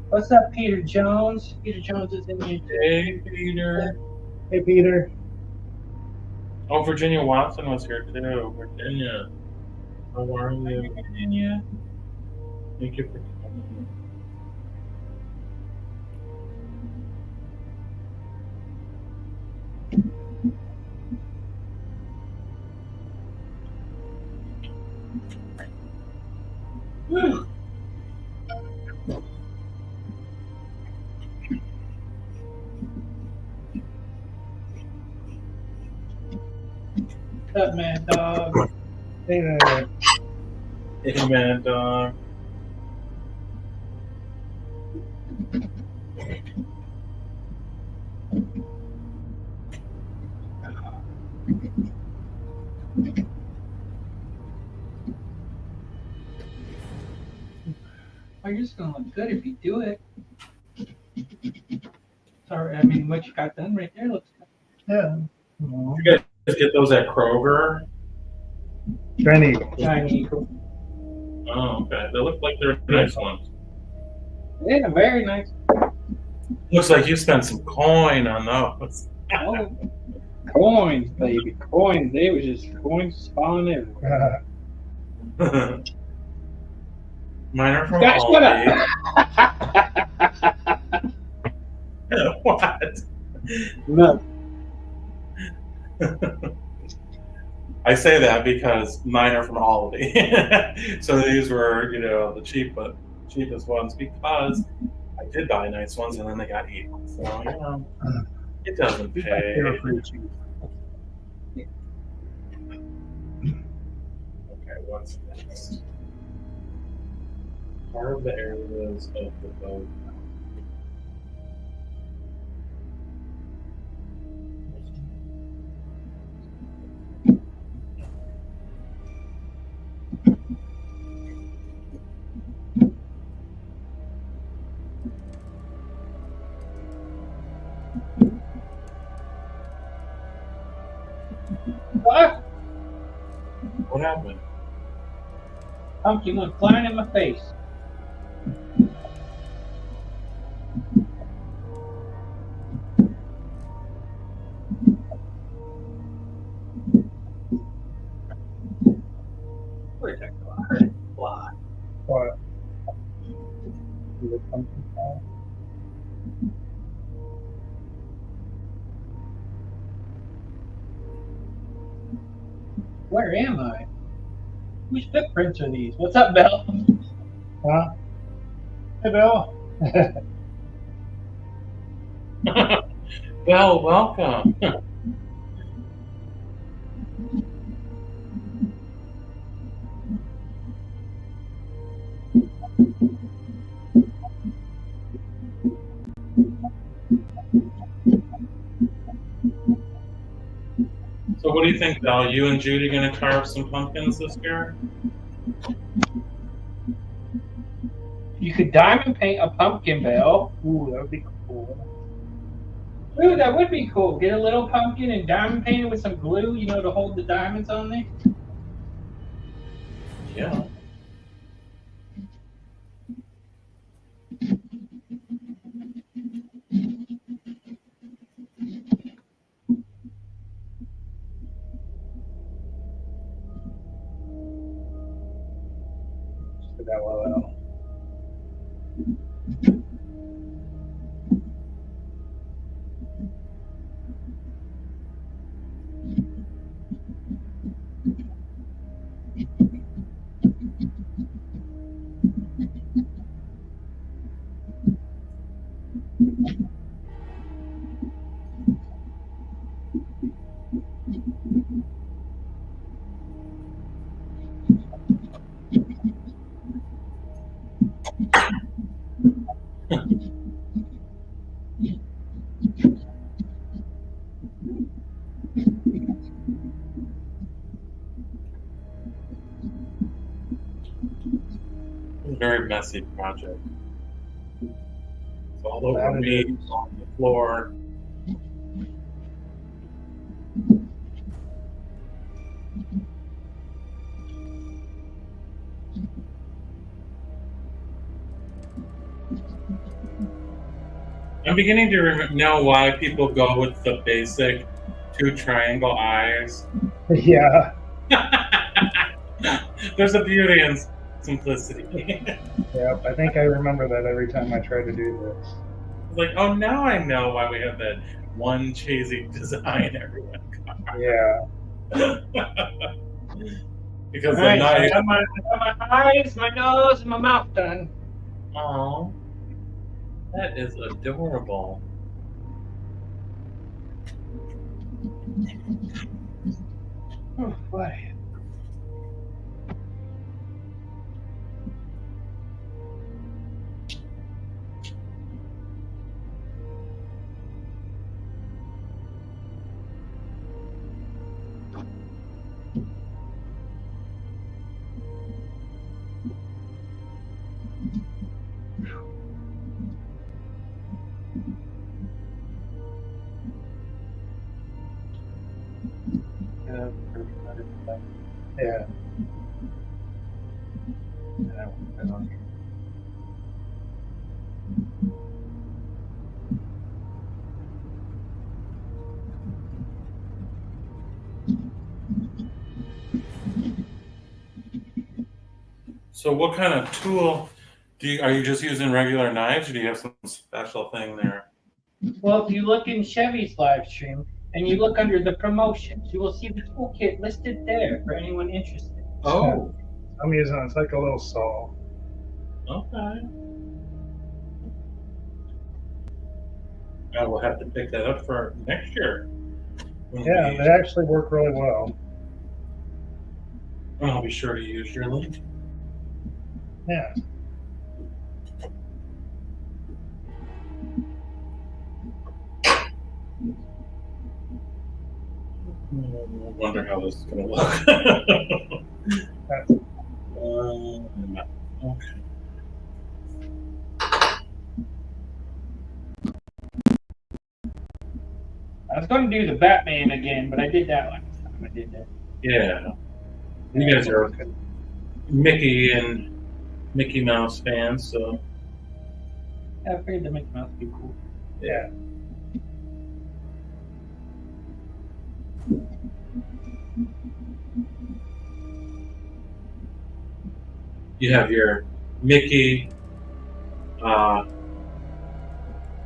What's up, Peter Jones? Peter Jones is in here. Hey, Peter. Hey, Peter. Oh, Virginia Watson was here too. Virginia, how are you? Virginia. Thank you for coming. Whew. What's up, Mad Dog? Hey there. Hey, Mad Dog. Oh, you're just gonna look good if you do it. Sorry, what you got done right there looks good. Yeah. You guys get those at Kroger? Jenny. Shiny. Oh, okay. They look like they're nice ones. Yeah, very nice. Looks like you spent some coin on those. Oh, coins, baby, coins. They was just coins spawning everywhere. Mine are from Guys, Aldi. What? No. I say that because mine are from Aldi. So these were, the cheapest ones because I did buy nice ones and then they got eaten. So, it doesn't pay. They're pretty cheap. Okay, what's next? Carve the areas of the boat. What? What happened? Pumpkin went flying in my face. Where'd that go? I heard it fly. What? Is it pumpkin pie? Where am I? Whose footprints are these? What's up, Belle? Huh? Hey, Bill. Well, welcome. what do you think, Belle? You and Judy going to carve some pumpkins this year? You could diamond paint a pumpkin, Belle. Ooh, that would be cool. Ooh, that would be cool. Get a little pumpkin and diamond paint it with some glue, to hold the diamonds on there. Yeah. Just put that well out. A very messy project. It's all over That me, is. it's on the floor. I'm beginning to know why people go with the basic 2 triangle eyes. Yeah. There's a beauty in simplicity. Yep. I think I remember that every time I try to do this. Like, oh, now I know why we have that one cheesy design everyone got. Yeah. Because All the right, so I knife. got my eyes, my nose, and my mouth done. Oh, that is adorable. Oh, boy. Yeah. So, what kind of tool are you just using regular knives, or do you have some special thing there? Well, if you look in Chevy's live stream and you look under the promotions, you will see the toolkit listed there for anyone interested. Oh, I'm using it's like a little saw. okay. I will have to pick that up for next year. Yeah, they actually work really well. I'll be sure to use your link. Yeah. I wonder how this is going to look. Okay. I was going to do the Batman again, but I did that last time. I did that. Yeah. You guys are Mickey and Mickey Mouse fans, so I figured the Mickey Mouse would be cool. Yeah. you have your Mickey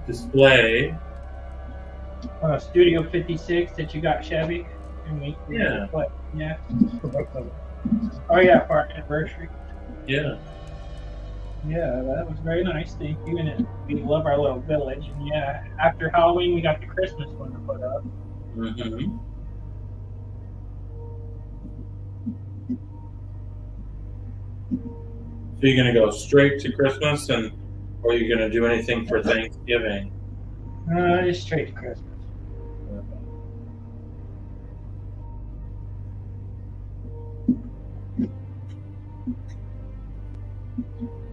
display. Studio 56 that you got, Chevy. And we, Yeah. What? Yeah. Oh yeah, for our anniversary. Yeah. Yeah, that was very nice. Thank you. And we love our little village. And yeah, after Halloween, we got the Christmas one to put up. Mm-hmm. So you're gonna go straight to Christmas, or are you gonna do anything for Thanksgiving? Just straight to Christmas.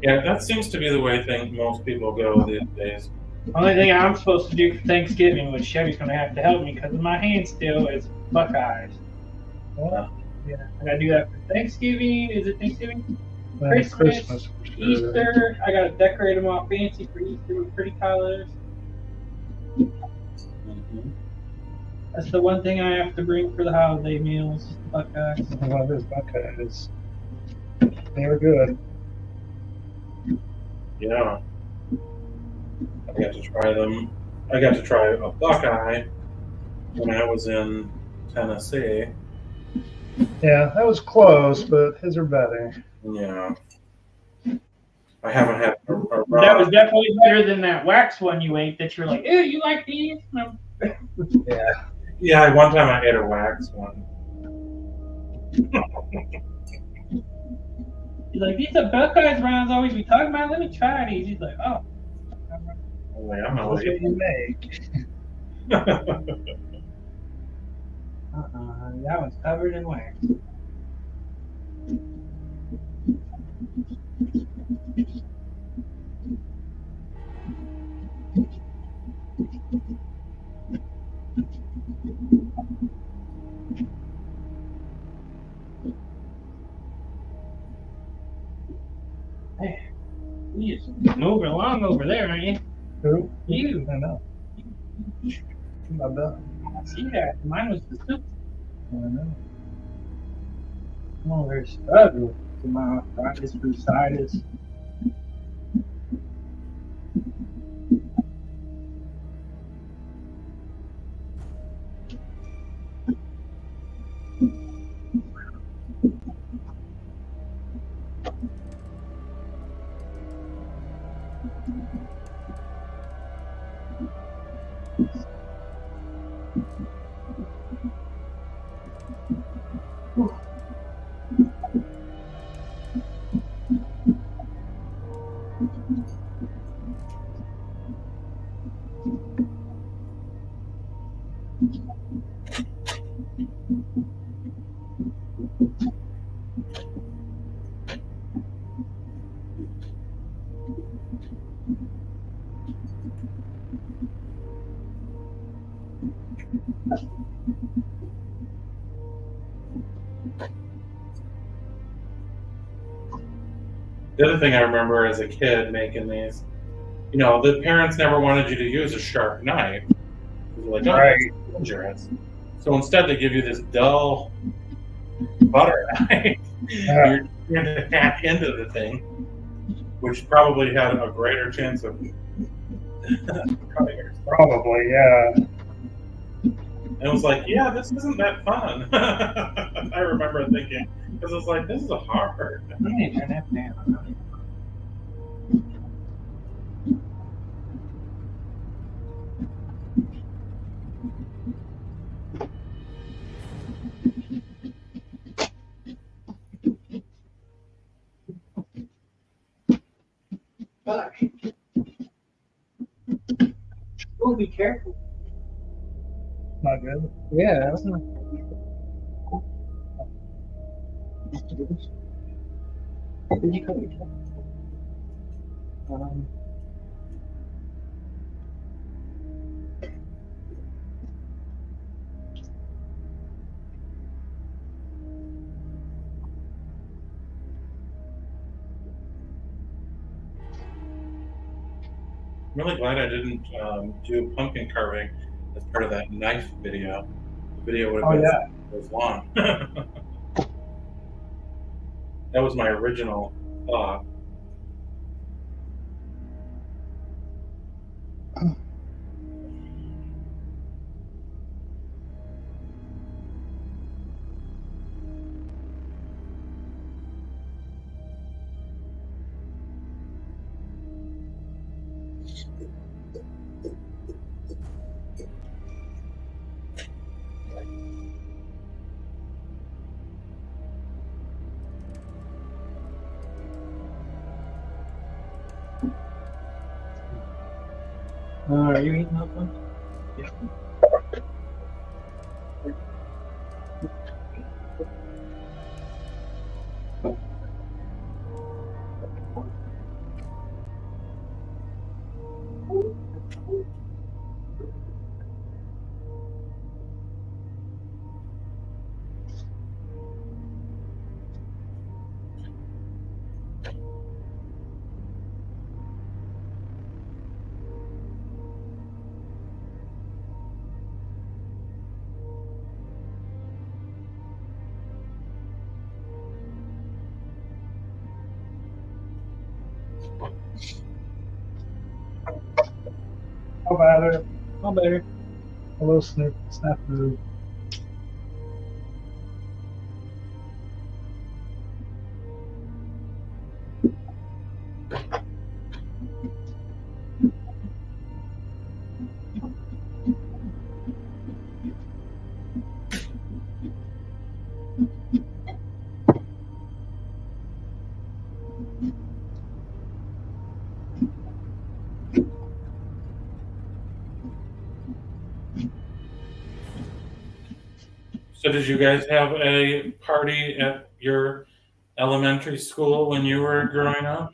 Yeah, that seems to be the way most people go these days. Only thing I'm supposed to do for Thanksgiving, which Chevy's gonna have to help me because my hand still is Buckeyes. Well, Yeah, I gotta do that for Thanksgiving. Is it Thanksgiving? Christmas, Christmas, for sure. Easter. I gotta decorate them all fancy for Easter with pretty colors. Mhm. That's the one thing I have to bring for the holiday meals. Just the Buckeyes. I love those Buckeyes. They were good. Yeah. I got to try them. I got to try a Buckeye when I was in Tennessee. Yeah, that was close, but his are better. Yeah. I haven't had a That was definitely better than that wax one you ate that you're like, ew, you like these? No. Yeah. Yeah, one time I ate a wax one. He's like, these are Buckeyes Ron's always be talking about. Let me try these. He's like, oh. I'm like, I'm not That's what eating. you make. That one's covered in wax. Hey, you just moving along over there, aren't you? Who? You. I know. My bad. I see that. Mine was the soup. I know. I'm over here struggling with my arthritis, bursitis. The other thing I remember as a kid making these, you know, the parents never wanted you to use a sharp knife. They're like, oh, Right. that's dangerous. So instead, they give you this dull butter knife. Yeah. You're going to hack into the thing, which probably had a greater chance of cutting yourself. Probably, yeah. And it was like, yeah, this isn't that fun. I remember thinking, because it was like, this is hard. I need to turn that down. Fuck. Oh, be careful. Not good. Yeah, that was not. Did you cut your I'm really glad I didn't do pumpkin carving as part of that knife video. The video would have Oh, been yeah. was long. That was my original thought. Are you eating that one? Yeah. How about it? All better. Hello, Snafu. So did you guys have a party at your elementary school when you were growing up?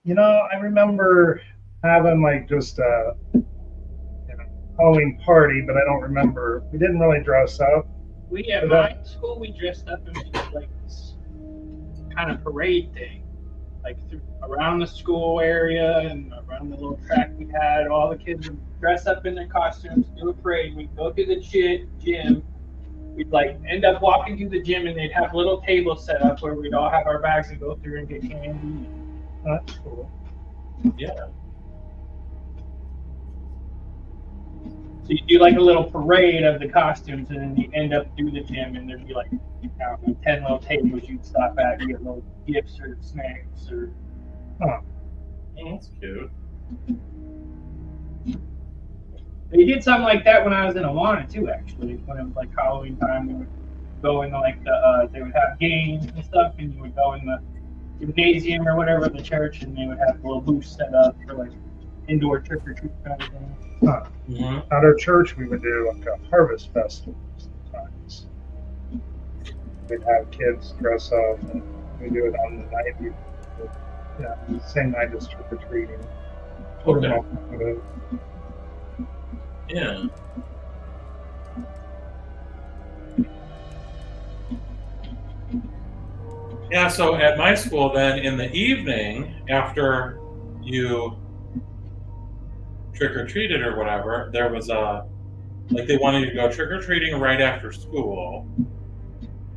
You know, I remember having like just a Halloween party, but I don't remember. We didn't really dress up. We at my school we dressed up and we did like this kind of parade thing, like around the school area and around the little track we had. All the kids would dress up in their costumes, do a parade. We'd go to the gym. We'd like end up walking through the gym and they'd have little tables set up where we'd all have our bags and go through and get candy. That's cool. Yeah. So you do like a little parade of the costumes, and then you end up through the gym, and there'd be like 10 little tables you'd stop at and get little gifts or snacks or. Oh, that's cute. They did something like that when I was in Awana too. Actually, when it was like Halloween time, we would go into like they would have games and stuff, and you would go in the gymnasium or whatever, the church, and they would have little booths set up for like indoor trick or treat kind of thing. Huh. Mm-hmm. At our church, we would do like a harvest festival sometimes. We'd have kids dress up, and we do it on the night. The same night as trick or treating. Okay. Yeah. Yeah, so at my school then in the evening after you trick-or-treated or whatever, there was like they wanted you to go trick-or-treating right after school.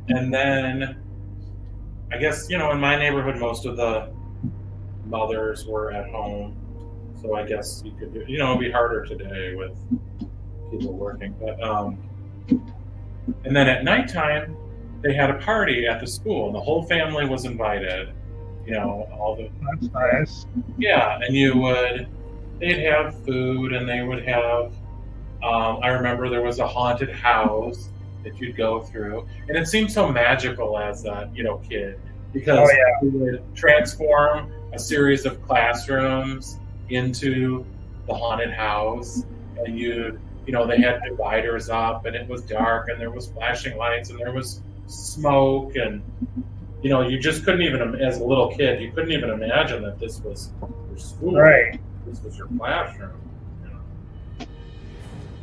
And then I guess, in my neighborhood most of the mothers were at home. So I guess you could do, it'd be harder today with people working. But and then at nighttime, they had a party at the school, and the whole family was invited. All the. That's nice. Yeah, and they'd have food, and they would have. I remember there was a haunted house that you'd go through, and it seemed so magical as a kid because you would transform a series of classrooms into the haunted house, and they had dividers up, and it was dark, and there was flashing lights, and there was smoke, and you just couldn't even, as a little kid, you couldn't even imagine that this was your school. Right. This was your classroom. It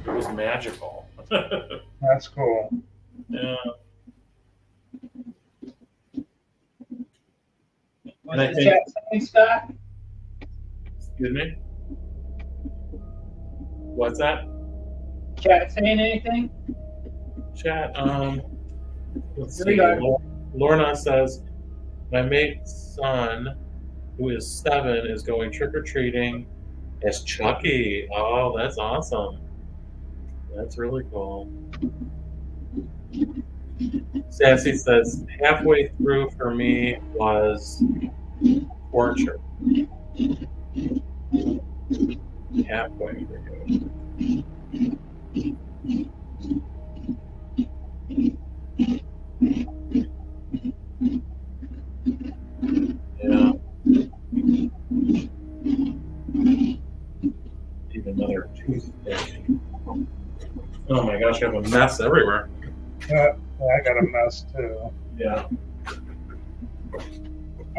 was magical. That's cool. Yeah. Was it chat saying, Scott? Excuse me? What's that? Chat saying anything? Chat, let's Here see. we go. Lorna says, my mate's son, who is 7, is going trick-or-treating as Chucky. Oh, that's awesome. That's really cool. Sassy says, halfway through for me was torture. Halfway through. Yeah. Even another toothpick. Oh my gosh, I have a mess everywhere. Yeah, I got a mess too. Yeah.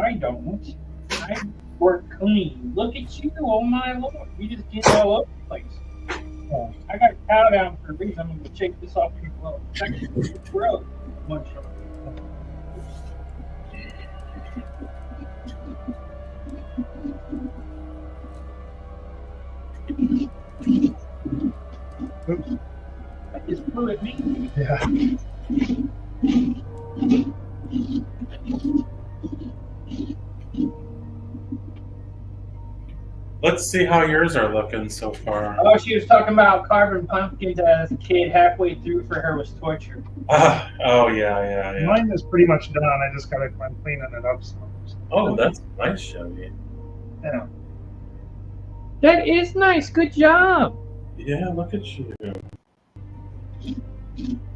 I don't. I work clean. Look at you, oh my lord. You just get all over the place. Yeah. I got a cow down for a reason. I'm going to shake this off your glove. Gross. Much. Oops. I just blew at me. Yeah. let's see how yours are looking so far. Oh, she was talking about carving pumpkins as a kid. Halfway through for her was torture. Oh yeah. Mine is pretty much done. I just gotta I'm cleaning it up some. Oh, that's nice, Chevy. Yeah. That is nice. Good job. Yeah, look at you.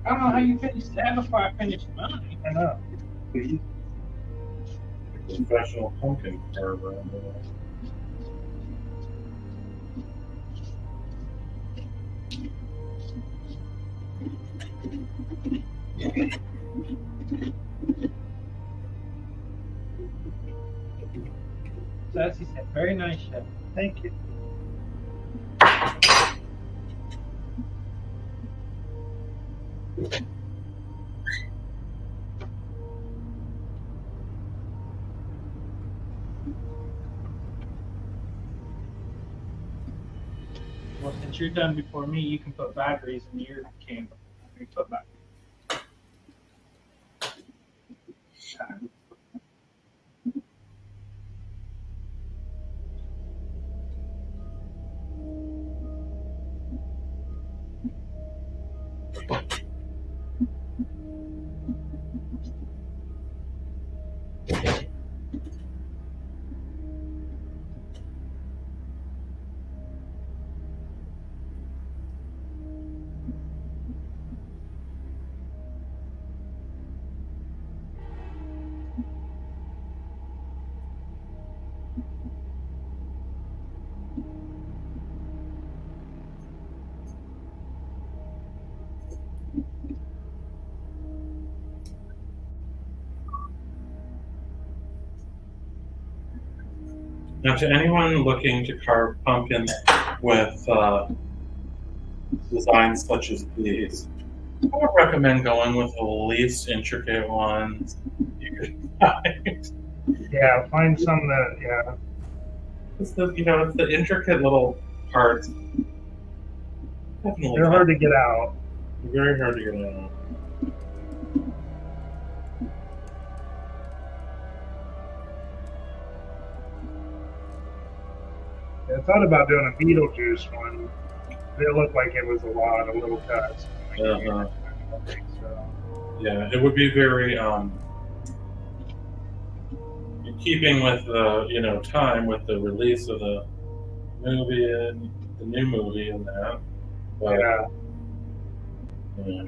I don't know how you finished that before I finished mine. I know. Professional pumpkin carver. Sassy said, very nice, chef. Thank you. Well, since you're done before me, you can put batteries in your candle. You put batteries. Now, to anyone looking to carve pumpkins with designs such as these, I would recommend going with the least intricate ones you could find. Yeah, find some that, yeah. It's the intricate little parts. Definitely They're hard to get out. very hard to get out. I thought about doing a Beetlejuice one. It looked like it was a lot of little cuts. Uh-huh. So, Yeah, it would be very in keeping with the time with the release of the movie and the new movie and that. But, yeah. yeah.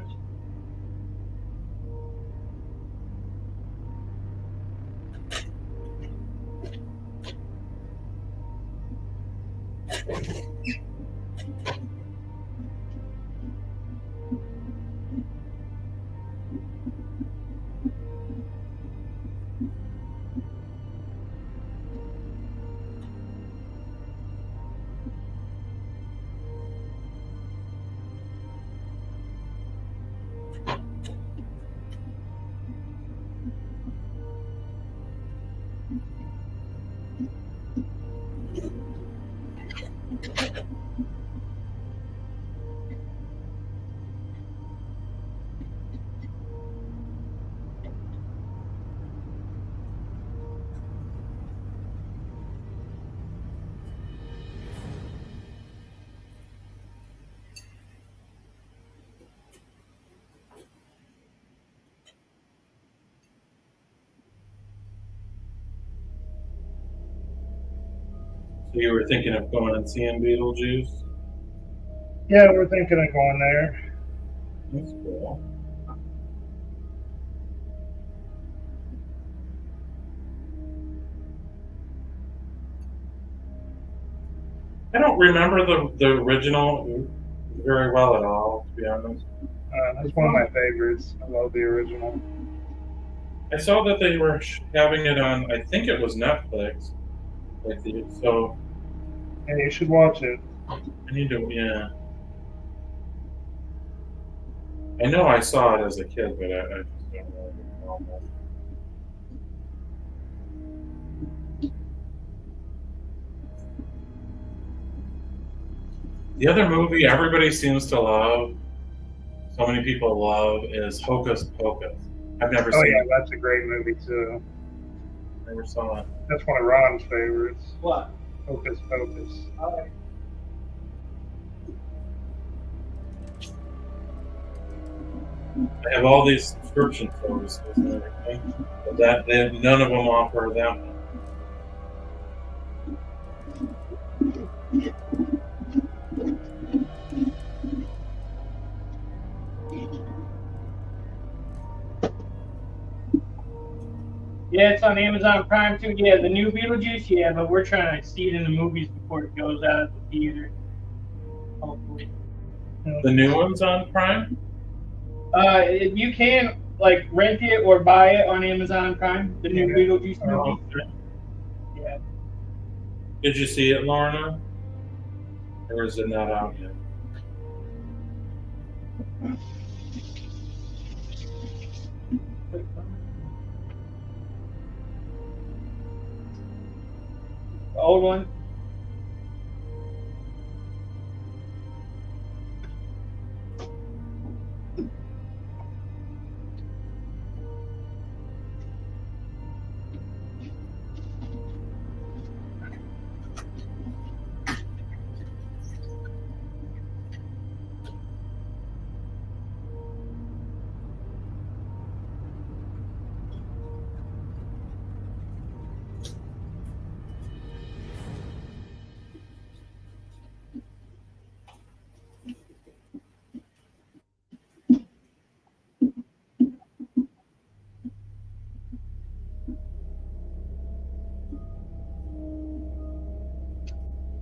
So you were thinking of going and seeing Beetlejuice? Yeah, we're thinking of going there. That's cool. I don't remember the original very well at all, to be honest. That's one of my favorites. I love the original. I saw that they were having it on, I think it was Netflix. So And you should watch it. I need to, yeah. I know I saw it as a kid, but I just don't really recall that. The other movie everybody seems to love, so many people love, is Hocus Pocus. I've never Oh seen yeah, it. that's a great movie too. Never saw it. That's one of Ron's favorites. What? Hocus Pocus. Alright. They have all these subscription services and everything, but none of them offer that one. Yeah, it's on Amazon Prime too. Yeah, the new Beetlejuice. Yeah, but we're trying to see it in the movies before it goes out of the theater. Hopefully. The new one's on Prime? You can like rent it or buy it on Amazon Prime. The new Yeah. Beetlejuice Oh, movie. okay. Yeah. Did you see it, Lorna? Or is it not out yet? The old one.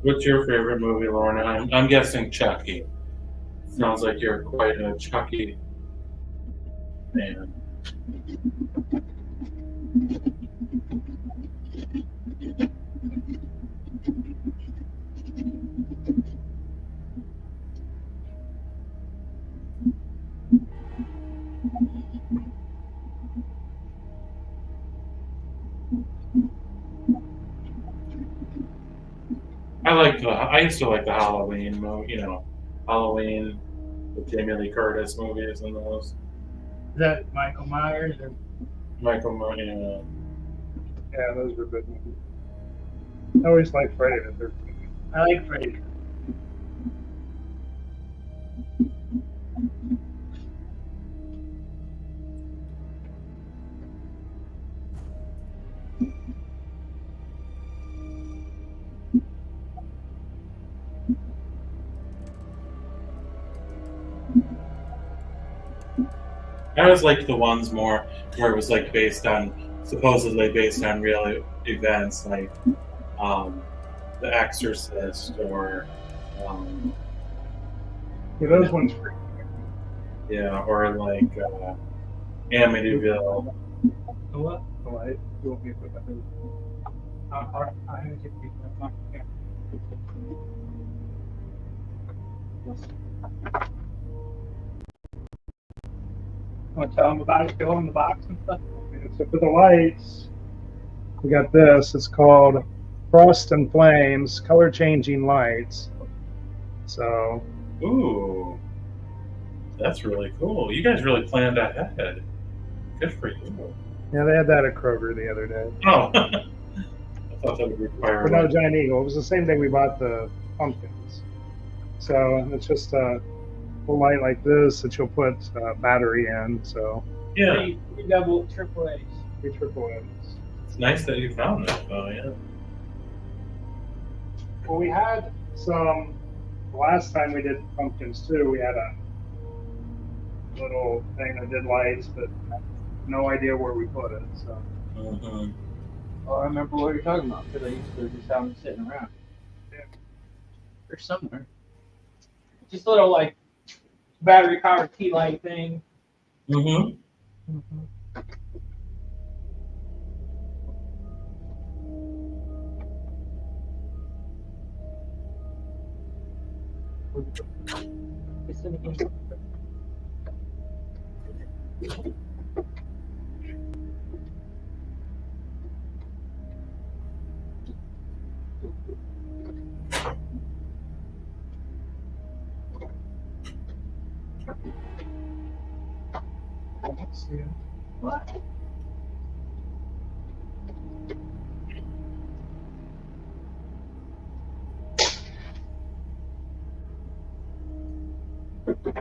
What's your favorite movie, Lorna? I'm guessing Chucky. Sounds like you're quite a Chucky fan. I used to like the Halloween movie, Halloween with Jamie Lee Curtis movies and those. Is that Michael Myers or Michael Myers. Yeah, those were good movies. I always liked Friday the 13th. I like Freddy. I always liked the ones more where it was like supposedly based on real events, like The Exorcist or Yeah, those ones freak or like Amityville. The what? me out. Light. You want me to put that in? I give you that. Yeah. Want to tell them about it? Go in the box and stuff. Yeah, so for the lights, we got this. It's called Frost and Flames color changing lights. So Ooh, that's really cool. You guys really planned ahead. Good for you. yeah, they had that at Kroger the other day. Oh, I thought that would require. But no, Giant Eagle. It was the same day we bought the pumpkins. So it's just a light like this that you'll put a battery in. So Yeah, Three double triple A's. 3 triple M's. it's nice that you found that though. Yeah. Well, we had some. The last time we did pumpkins too, we had a little thing that did lights, but no idea where we put it. So Mm-hmm. Oh, I remember what you're talking about because I used to just have them sitting around. Yeah. They're somewhere. Just little like battery powered key light thing. Mm-hmm. It's in let's see. What? Huh.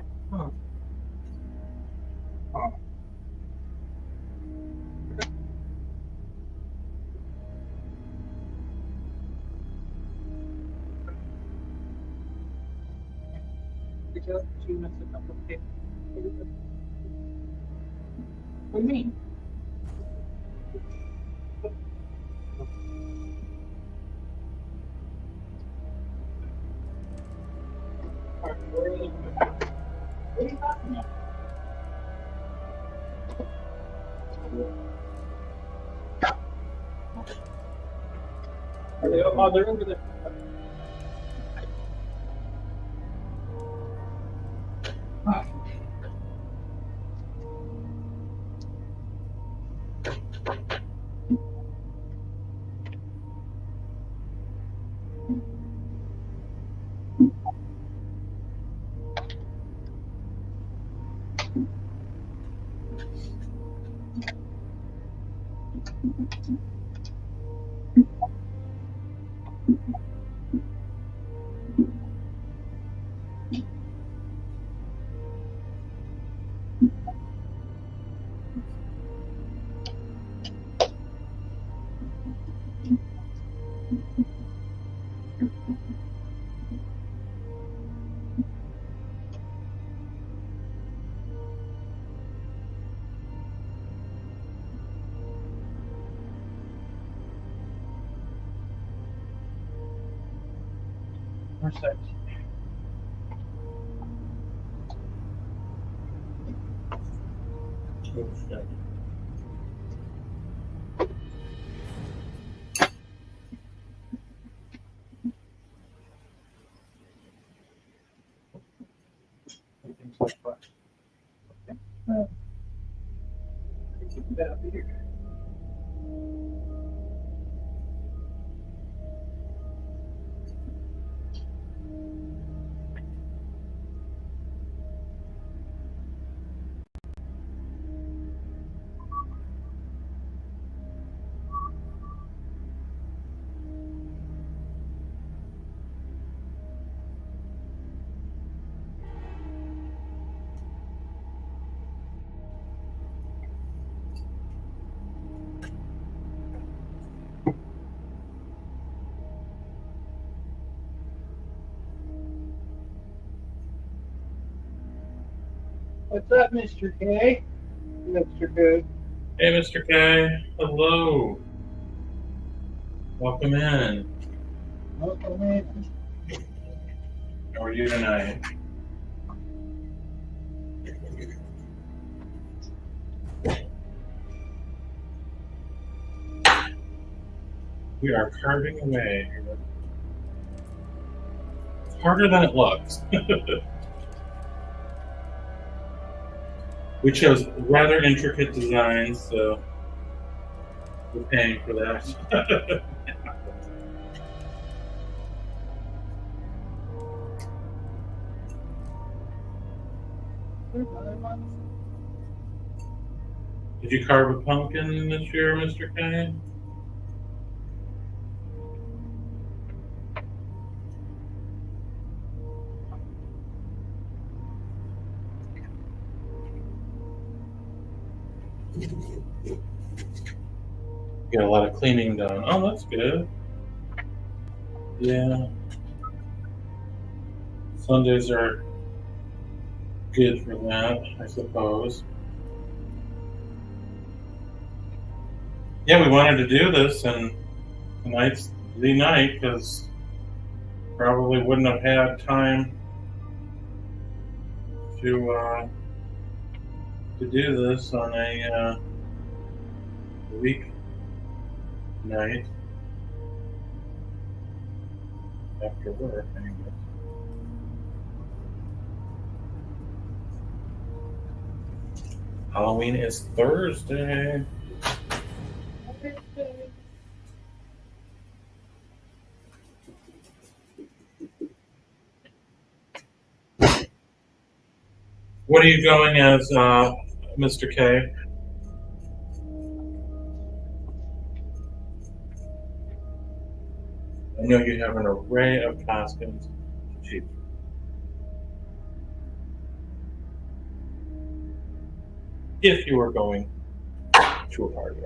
She messed it up. Okay. What do you mean? What are you talking about? Oh, they're over there. Where's that? Oh, shit. Things like that. Okay. Get that up here. What's up, Mr. K? Mr. K. Hey, Mr. K. Hello. Welcome in. Welcome in. How are you tonight? We are carving away. It's harder than it looks. We chose rather intricate designs, so we're paying for that. Did you carve a pumpkin this year, Mr. K? Got a lot of cleaning done. Oh, that's good. Yeah. Sundays are good for that, I suppose. Yeah, we wanted to do this, and tonight's the night because probably wouldn't have had time to do this on a week night after work, anyway. Halloween is Thursday. What are you going as, Mr. K? I know you have an array of costumes. Cheap. if you were going to a party.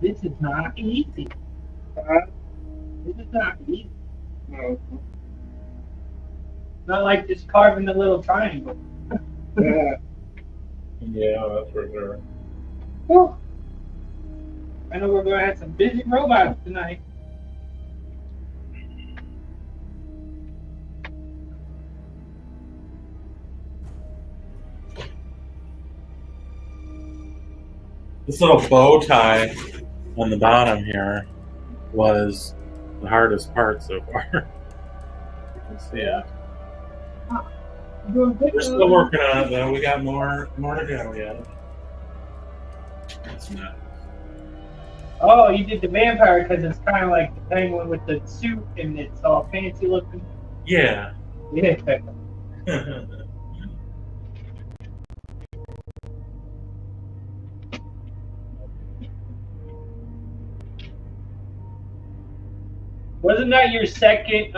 This is not easy. Uh, This is not easy. no. Not like just carving the little triangle. Yeah. Yeah, that's for sure. Whew. I know we're going to have some busy robots tonight. This little bow tie on the bottom here was the hardest part so far. You can see it. We're still working on it though. We got more to go yet. It's not. Oh, you did the vampire because it's kind of like the penguin with the suit and it's all fancy looking. Yeah. Yeah. Wasn't that your second,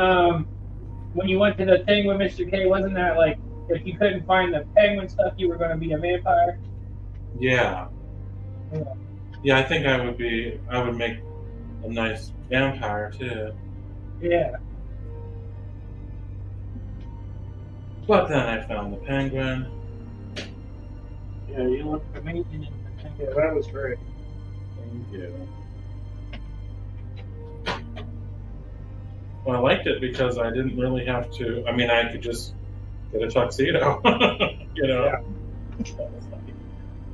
when you went to the thing with Mr. K, wasn't that like, if you couldn't find the penguin stuff, you were going to be a vampire? Yeah. Yeah. Yeah, I think I would make a nice vampire too. Yeah. But then I found the penguin. Yeah, you look amazing in the thing. Yeah, that was great. Thank you. Well, I liked it because I didn't really have to. I mean, I could just get a tuxedo, you know. Yeah. That was nice.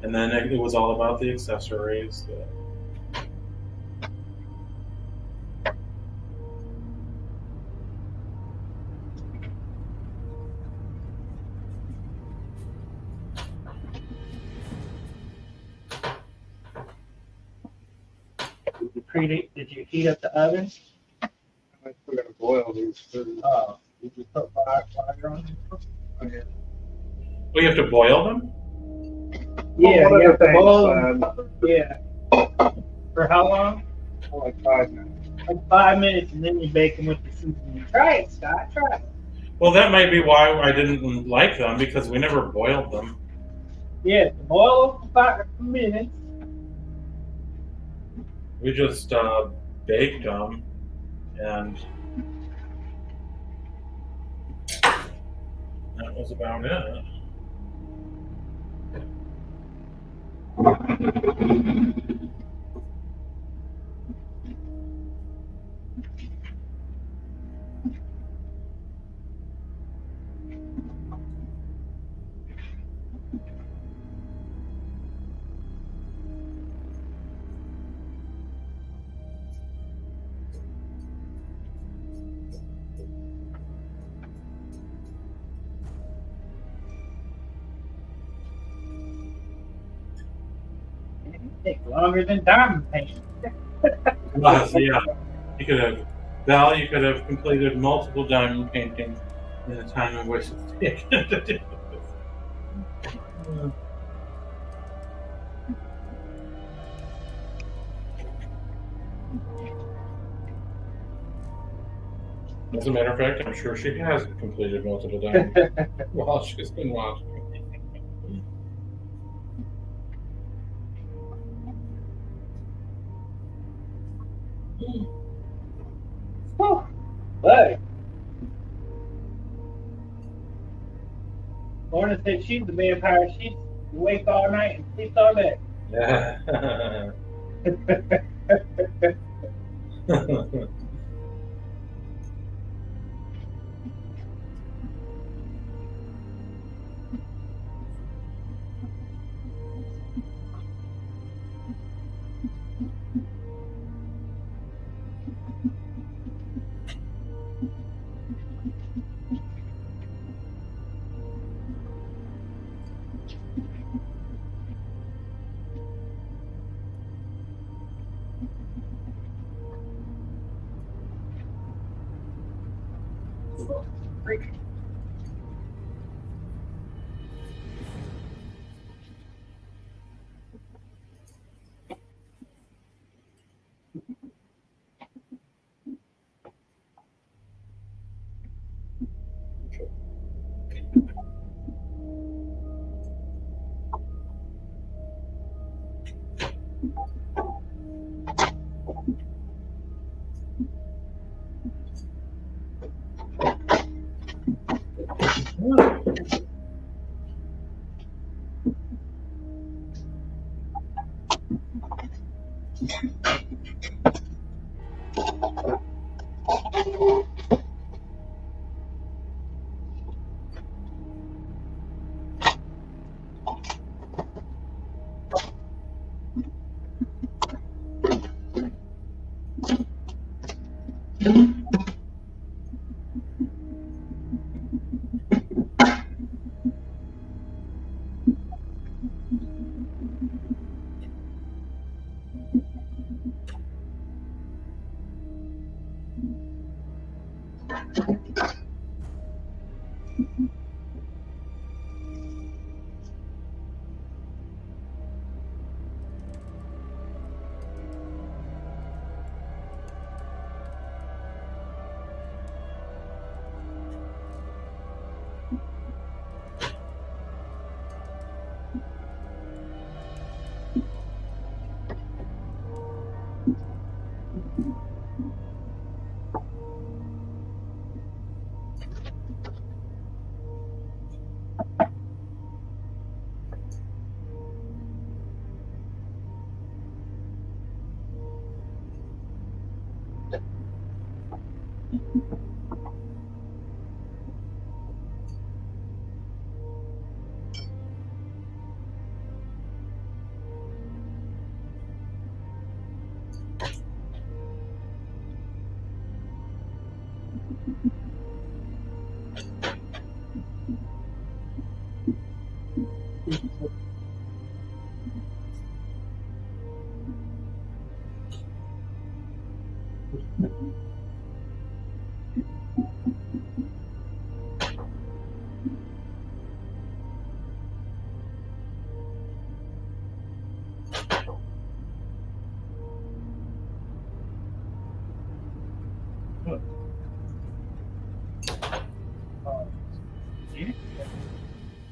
And then it was all about the accessories. Did you heat up the oven? I think we're gonna boil these foods. Oh, did you put fire on them? Okay. Well, you have to boil them? Yeah, One you of the have to boil them. things, Yeah. For how long? like 5 minutes. Like 5 minutes, and then you bake them with the seasoning. Try it, Scott. Try it. Well, that might be why I didn't like them because we never boiled them. Yeah, boil them for 5 minutes. We just baked them, and that was about it. Take longer than diamond paint. Yeah, you could have completed multiple diamond paintings in the time in which it's taken to do this. As a matter of fact, I'm sure she has completed multiple diamond while she's been watching. But Lorna said she's the vampire. She's awake all night and sleeps all day. Yeah.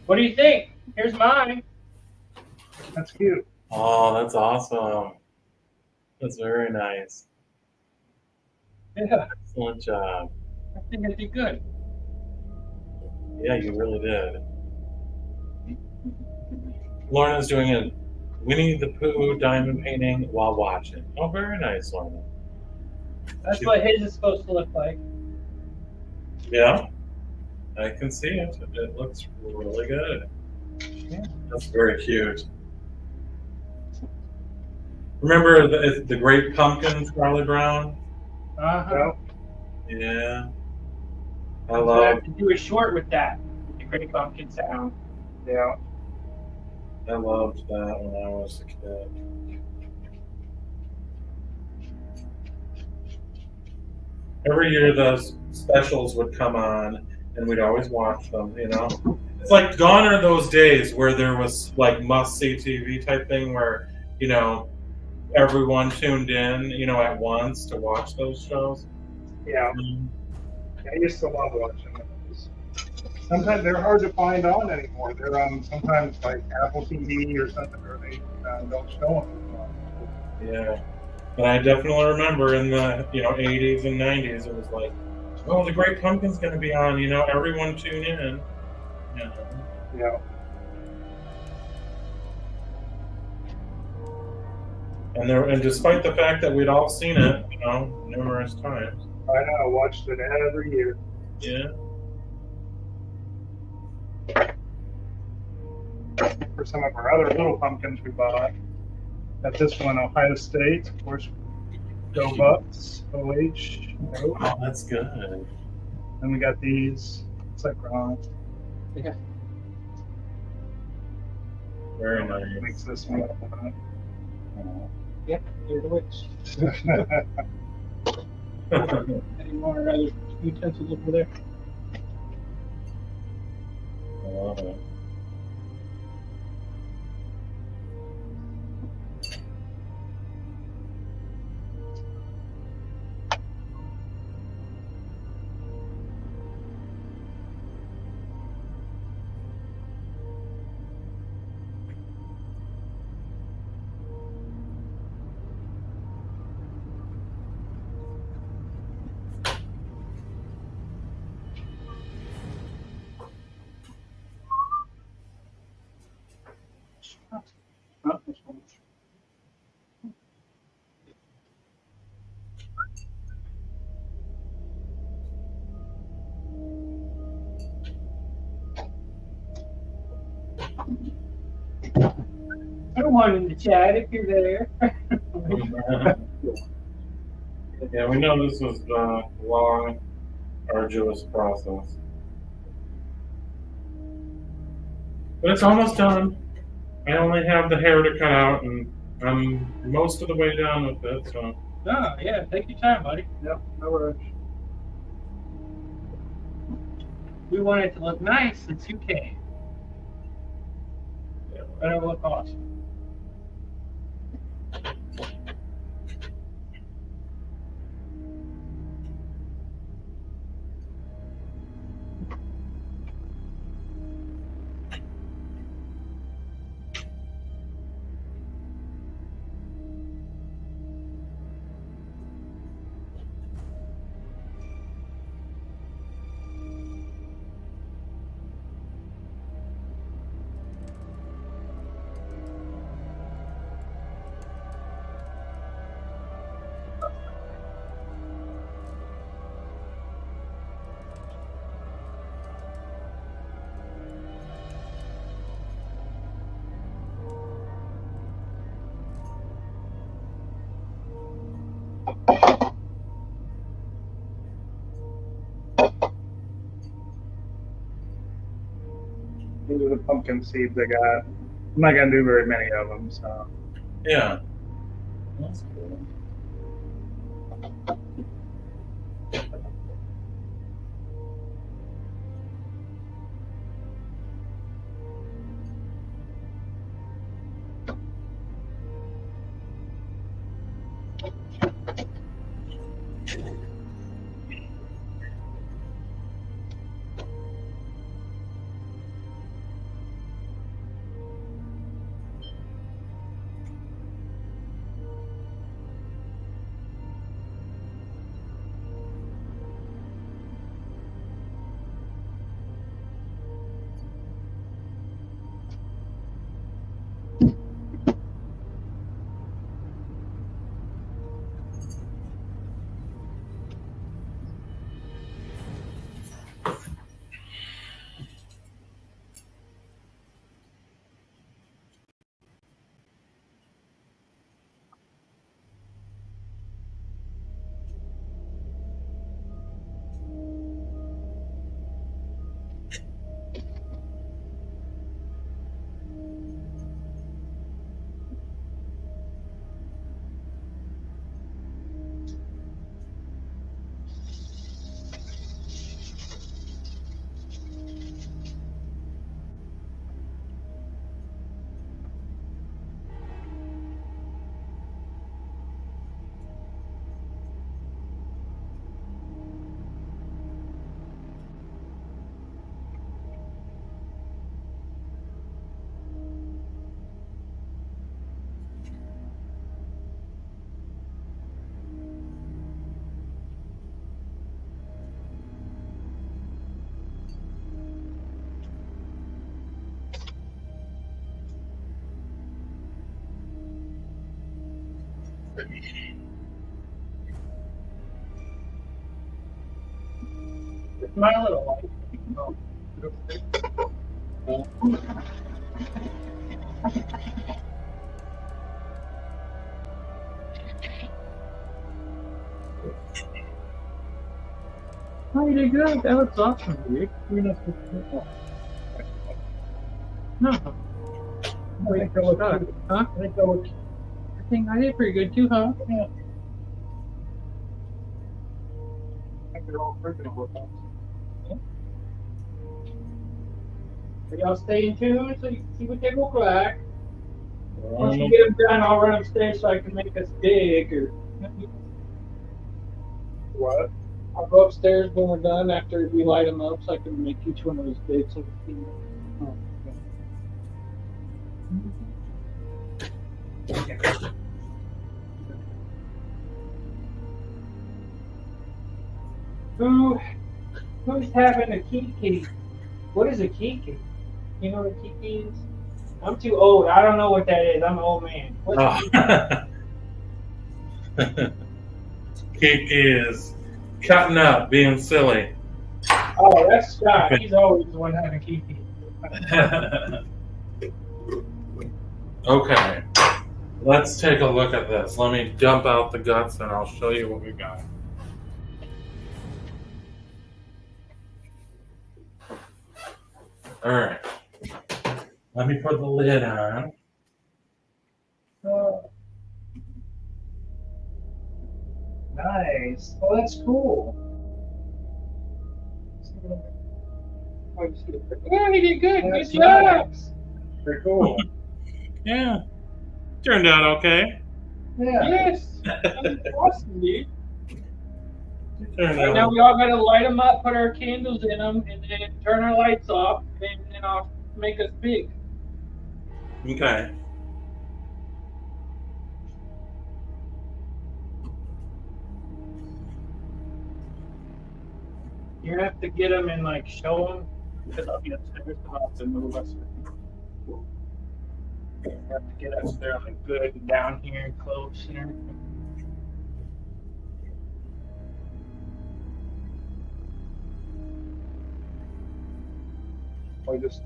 What do you think? Here's mine. That's cute. Oh, that's awesome. That's very nice. Yeah, Excellent job. I think I did good. Yeah, you really did. Lorna's doing a Winnie the Pooh diamond painting while watching. Oh, very nice, Lorna. That's what his is supposed to look like. Yeah, I can see it. It looks really good. Yeah. That's very cute. Remember the Great Pumpkin, Charlie Brown? Uh-huh. Well, Yeah. I So I love. have to do a short with that. The Great Pumpkin sound. yeah. I loved that when I was a kid. Every year those specials would come on and we'd always watch them, you know. It's like gone are those days where there was like must see TV type thing where, you know, everyone tuned in, you know, at once to watch those shows. Yeah. I used to love watching those. Sometimes they're hard to find on anymore. They're on sometimes like Apple TV or something, or they don't show them. Yeah. But I definitely remember in the, you know, 80s and 90s, it was like, oh, the Great Pumpkin's going to be on, you know, everyone tune in. You know. Yeah. And despite the fact that we'd all seen it, you know, numerous times. I know. I watched it every year. Yeah. For some of our other little pumpkins we bought. Got this one, Ohio State, of course. Go Bucks, OH. Go. Oh, that's good. Then we got these. It's like Ron. Yeah. Very nice. Makes this one. Yep, you're the witch. I Any more other utensils over there? love it. one in the chat if you're there. Yeah, we know this was a long, arduous process. But it's almost done. I only have the hair to cut out, and I'm most of the way done with it, so. Oh, yeah, take your time, buddy. Yep, no worries. We want it to look nice in 2K. Better look awesome. These are the pumpkin seeds I got. I'm not gonna do very many of them, so. Yeah. That's cool. It's my little life. Oh, you did good. That looks awesome, dude. You're not supposed to do that. No. I think that looks good. Huh? I think that looks. I think I did pretty good too, huh? Yeah. I think they're all freaking workouts. Yeah. So y'all stay in tune so you can see what they look like. Once you get them done, I'll run upstairs so I can make us big. Or What? I'll go upstairs when we're done after we light them up so I can make each one of those big so we can. Oh, okay. Who's having a kiki? What is a kiki? You know what a kiki is? I'm too old. I don't know what that is. I'm an old man. What's a Kiki is cutting up, being silly. Oh, that's Scott. He's always the one having kiki. Okay. Let's take a look at this. Let me dump out the guts and I'll show you what we got. All right. Let me put the lid on. Nice. Oh, that's cool. Yeah, he did good. That's Good job. nice. Very cool. Yeah. Turned out okay. Yeah. Yes. That's awesome, dude. Turned And now out. we all gotta light them up, put our candles in them, and then turn our lights off, and then I'll make us big. Okay. You have to get them and like show them, because I'll be upstairs, so I'll have to move us. You have to get us there like good and down here and close and everything. Or just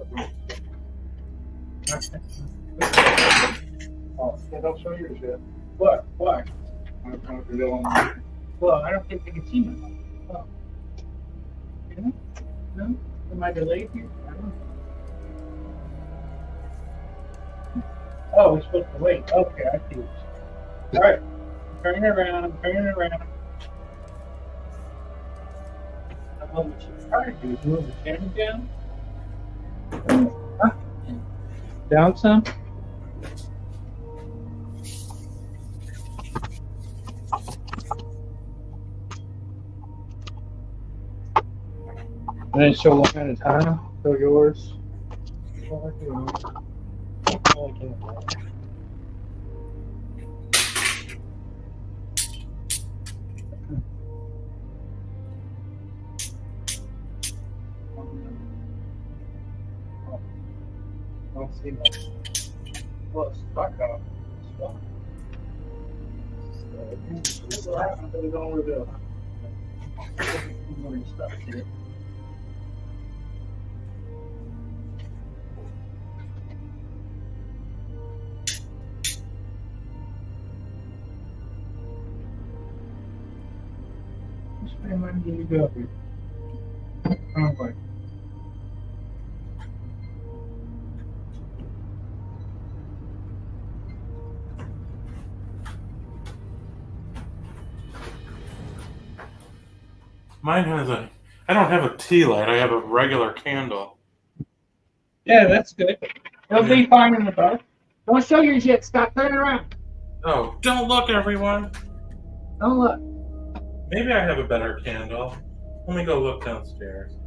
oh, yeah, don't show yours yet. What? Why? I don't know if you're doing. Well, I don't think they can see me. Oh. Yeah? No? Am I delayed here? I don't know. Oh, we're supposed to wait. Okay, I see. All right. Turning around. What we should try to do is move the camera down. Down some. And then show one at a time. Show yours. Don't see much. Well, it's stuck up. What's happening? Put it over there. Stuff here. Which way am I going to go here? Okay. Mine has a. I don't have a tea light. I have a regular candle. Yeah, that's good. It'll be fine in the dark. Don't show yours yet, Scott. Turn it around. Oh, don't look, everyone. Don't look. Maybe I have a better candle. Let me go look downstairs.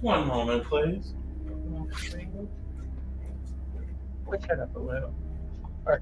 One moment, please. Push it up a little. All right.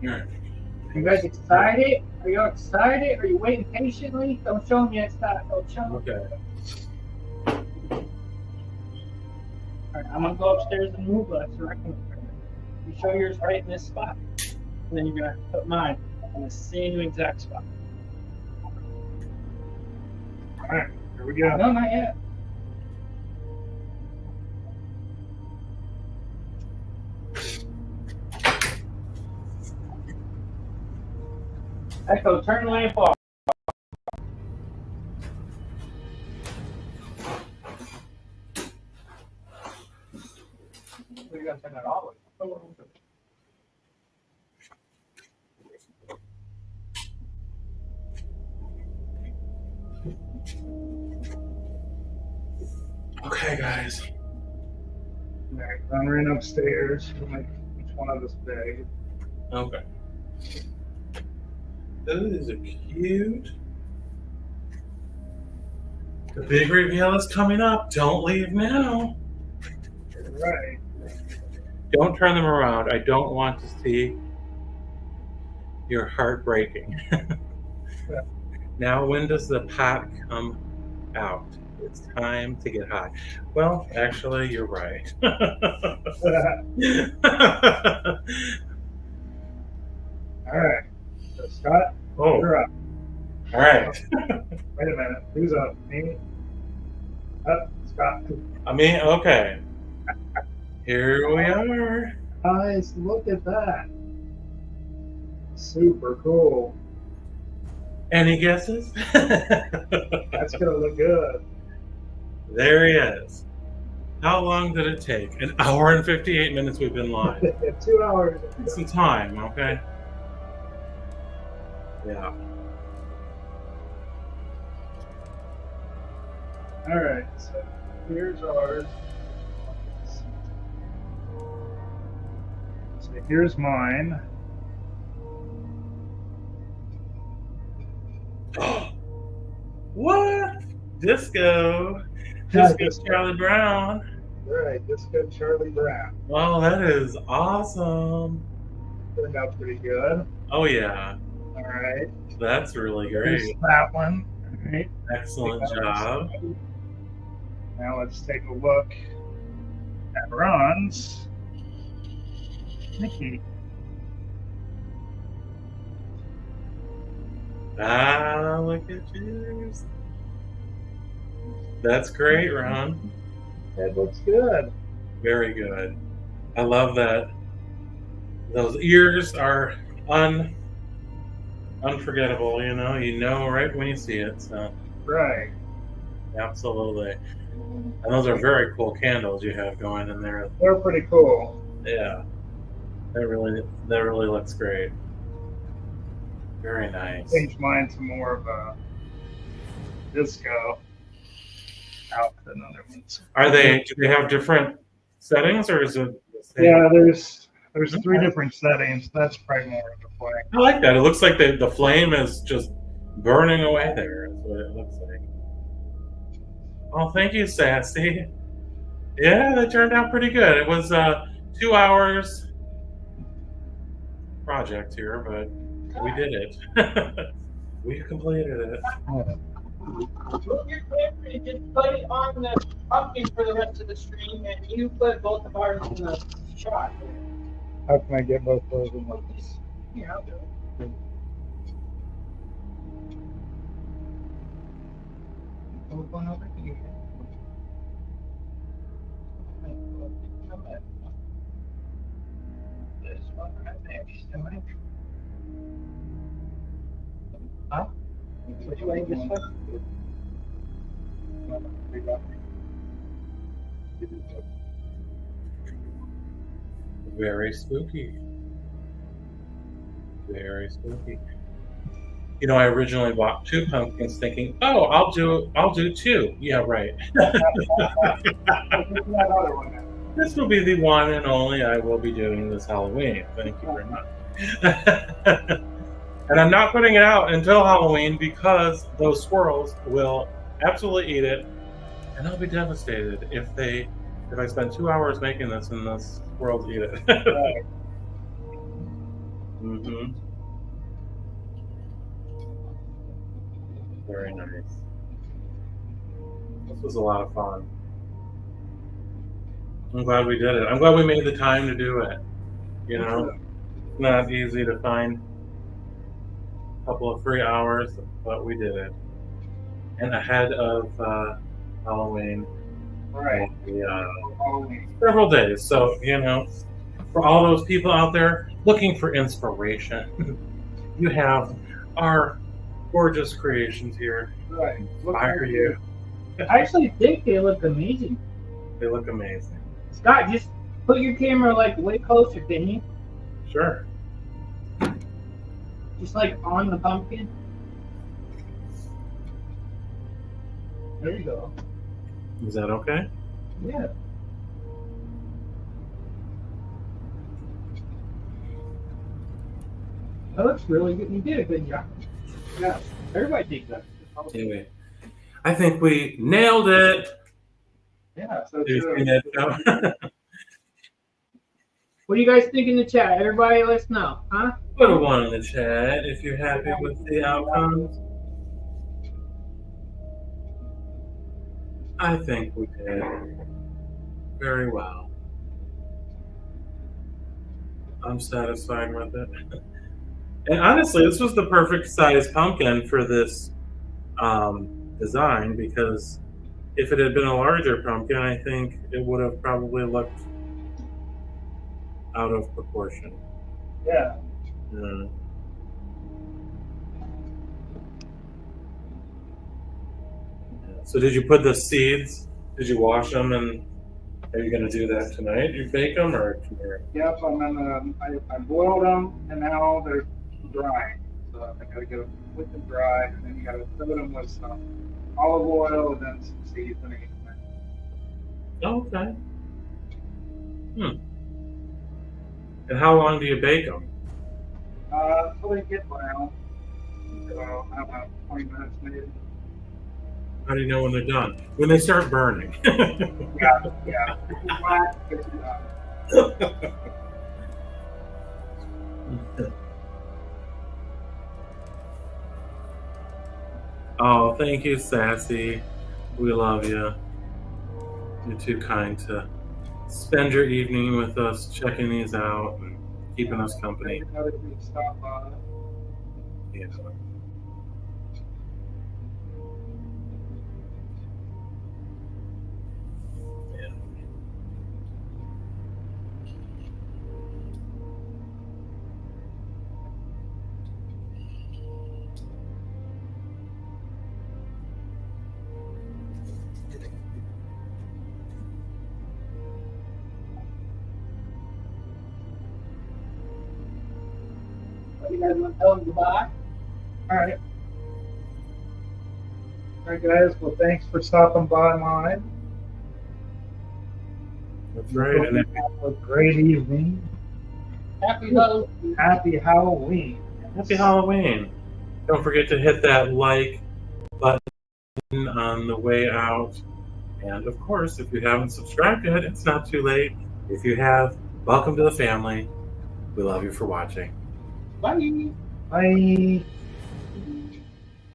Here. You guys excited? Are you excited? Are you waiting patiently? Don't show them yet. Stop. Don't show them. Okay. All right, I'm gonna go upstairs and move us. So you show yours right in this spot, and then you're gonna put mine in the same exact spot. All right, here we go. No, not yet. Echo, turn the lamp off. We gotta turn that all the way. Okay, guys. All right, running upstairs. We'll make each one of us big. Okay. Those are cute. The big reveal is coming up. Don't leave now. All right. Don't turn them around. I don't want to see your heart breaking. Now, when does the pot come out? It's time to get hot. Well, actually, you're right. All right. So Scott, Oh, you're up. all right. Wait a minute. Who's up? Me? Up, Scott. I mean, okay. Here we are. Guys, look at that. Super cool. Any guesses? That's gonna look good. There he is. How long did it take? An hour and 58 minutes we've been live. 2 hours. Some time, okay? Yeah. All right. So here's ours. So here's mine. What? Disco. Yeah, Disco Charlie Brown. All right. Disco Charlie Brown. Oh, that is awesome. Turned out pretty good. Oh, yeah. All right. That's really Here's great. that one. All right. Excellent job. Now let's take a look at Ron's. Mickey. Ah, look at yours. That's great, Ron. That looks good. Very good. I love that. Those ears are unforgettable, you know right when you see it. So Right. absolutely. And those are very cool candles you have going in there. They're pretty cool. Yeah. That really looks great. Very nice. Changed mine to more of a disco outfit than other ones. Do they have different settings or is it the same? Yeah, there's 3 different settings. That's probably more of the flame. I like that. It looks like the flame is just burning away there. That's what it looks like. Oh, thank you, Sassy. Yeah, that turned out pretty good. It was 2 hours project here, but we did it. We completed it. Move your camera and just put it on the pumpkin for the rest of the stream, and you put both of ours in the shot. How can I get both those in one? Yeah, I'll do it. Move one over here. This one right next to it. Huh? Which way this way? Very spooky. Very spooky. I originally bought 2 pumpkins thinking, oh, I'll do 2. Yeah, right. This will be the one and only I will be doing this Halloween. Thank you very much. And I'm not putting it out until Halloween because those squirrels will absolutely eat it, and I'll be devastated if I spend 2 hours making this and the squirrels eat it. Mm-hmm. Very nice. This was a lot of fun. I'm glad we did it. I'm glad we made the time to do it. You know, it's not easy to find a couple of free hours, but we did it. And ahead of Halloween, Right. several days. So, you know, for all those people out there looking for inspiration, you have our gorgeous creations here. Right. Inspire you. I actually think they look amazing. They look amazing. Scott, just put your camera like way closer, can you? Sure. Just like on the pumpkin. There you go. Is that okay? Yeah. That looks really good. You did a good job. Yeah. Everybody did that. Anyway, I think we nailed it. Yeah. So Did you true. see that, Joe? What do you guys think in the chat? Everybody, let us know, huh? Put a 1 in the chat if you're happy with the outcomes. I think we did very well. I'm satisfied with it. And honestly, this was the perfect size pumpkin for this design, because if it had been a larger pumpkin, I think it would have probably looked out of proportion. Yeah. Yeah. So did you put the seeds? Did you wash them, and are you going to do that tonight? You bake them or tomorrow? Yep. I'm gonna. I boiled them, and now they're drying. So I gotta get them with them dry, and then you gotta fill them with some olive oil and then some seasoning. Oh, okay. And how long do you bake them? Until they get brown. So I don't know, 20 minutes maybe. How do you know when they're done? When they start burning. Yeah. Yeah. If it's black, it's done. Oh, thank you, Sassy. We love you. You're too kind to spend your evening with us, checking these out and keeping us company. Another good stop by. Yeah. Yeah. You guys want to tell them goodbye? All right. All right, guys. Well, thanks for stopping by mine. That's right. And if Have a great evening. Happy Halloween. Happy Halloween. Happy Halloween. Don't forget to hit that like button on the way out. And of course, if you haven't subscribed yet, it's not too late. If you have, welcome to the family. We love you for watching. Bye. Bye.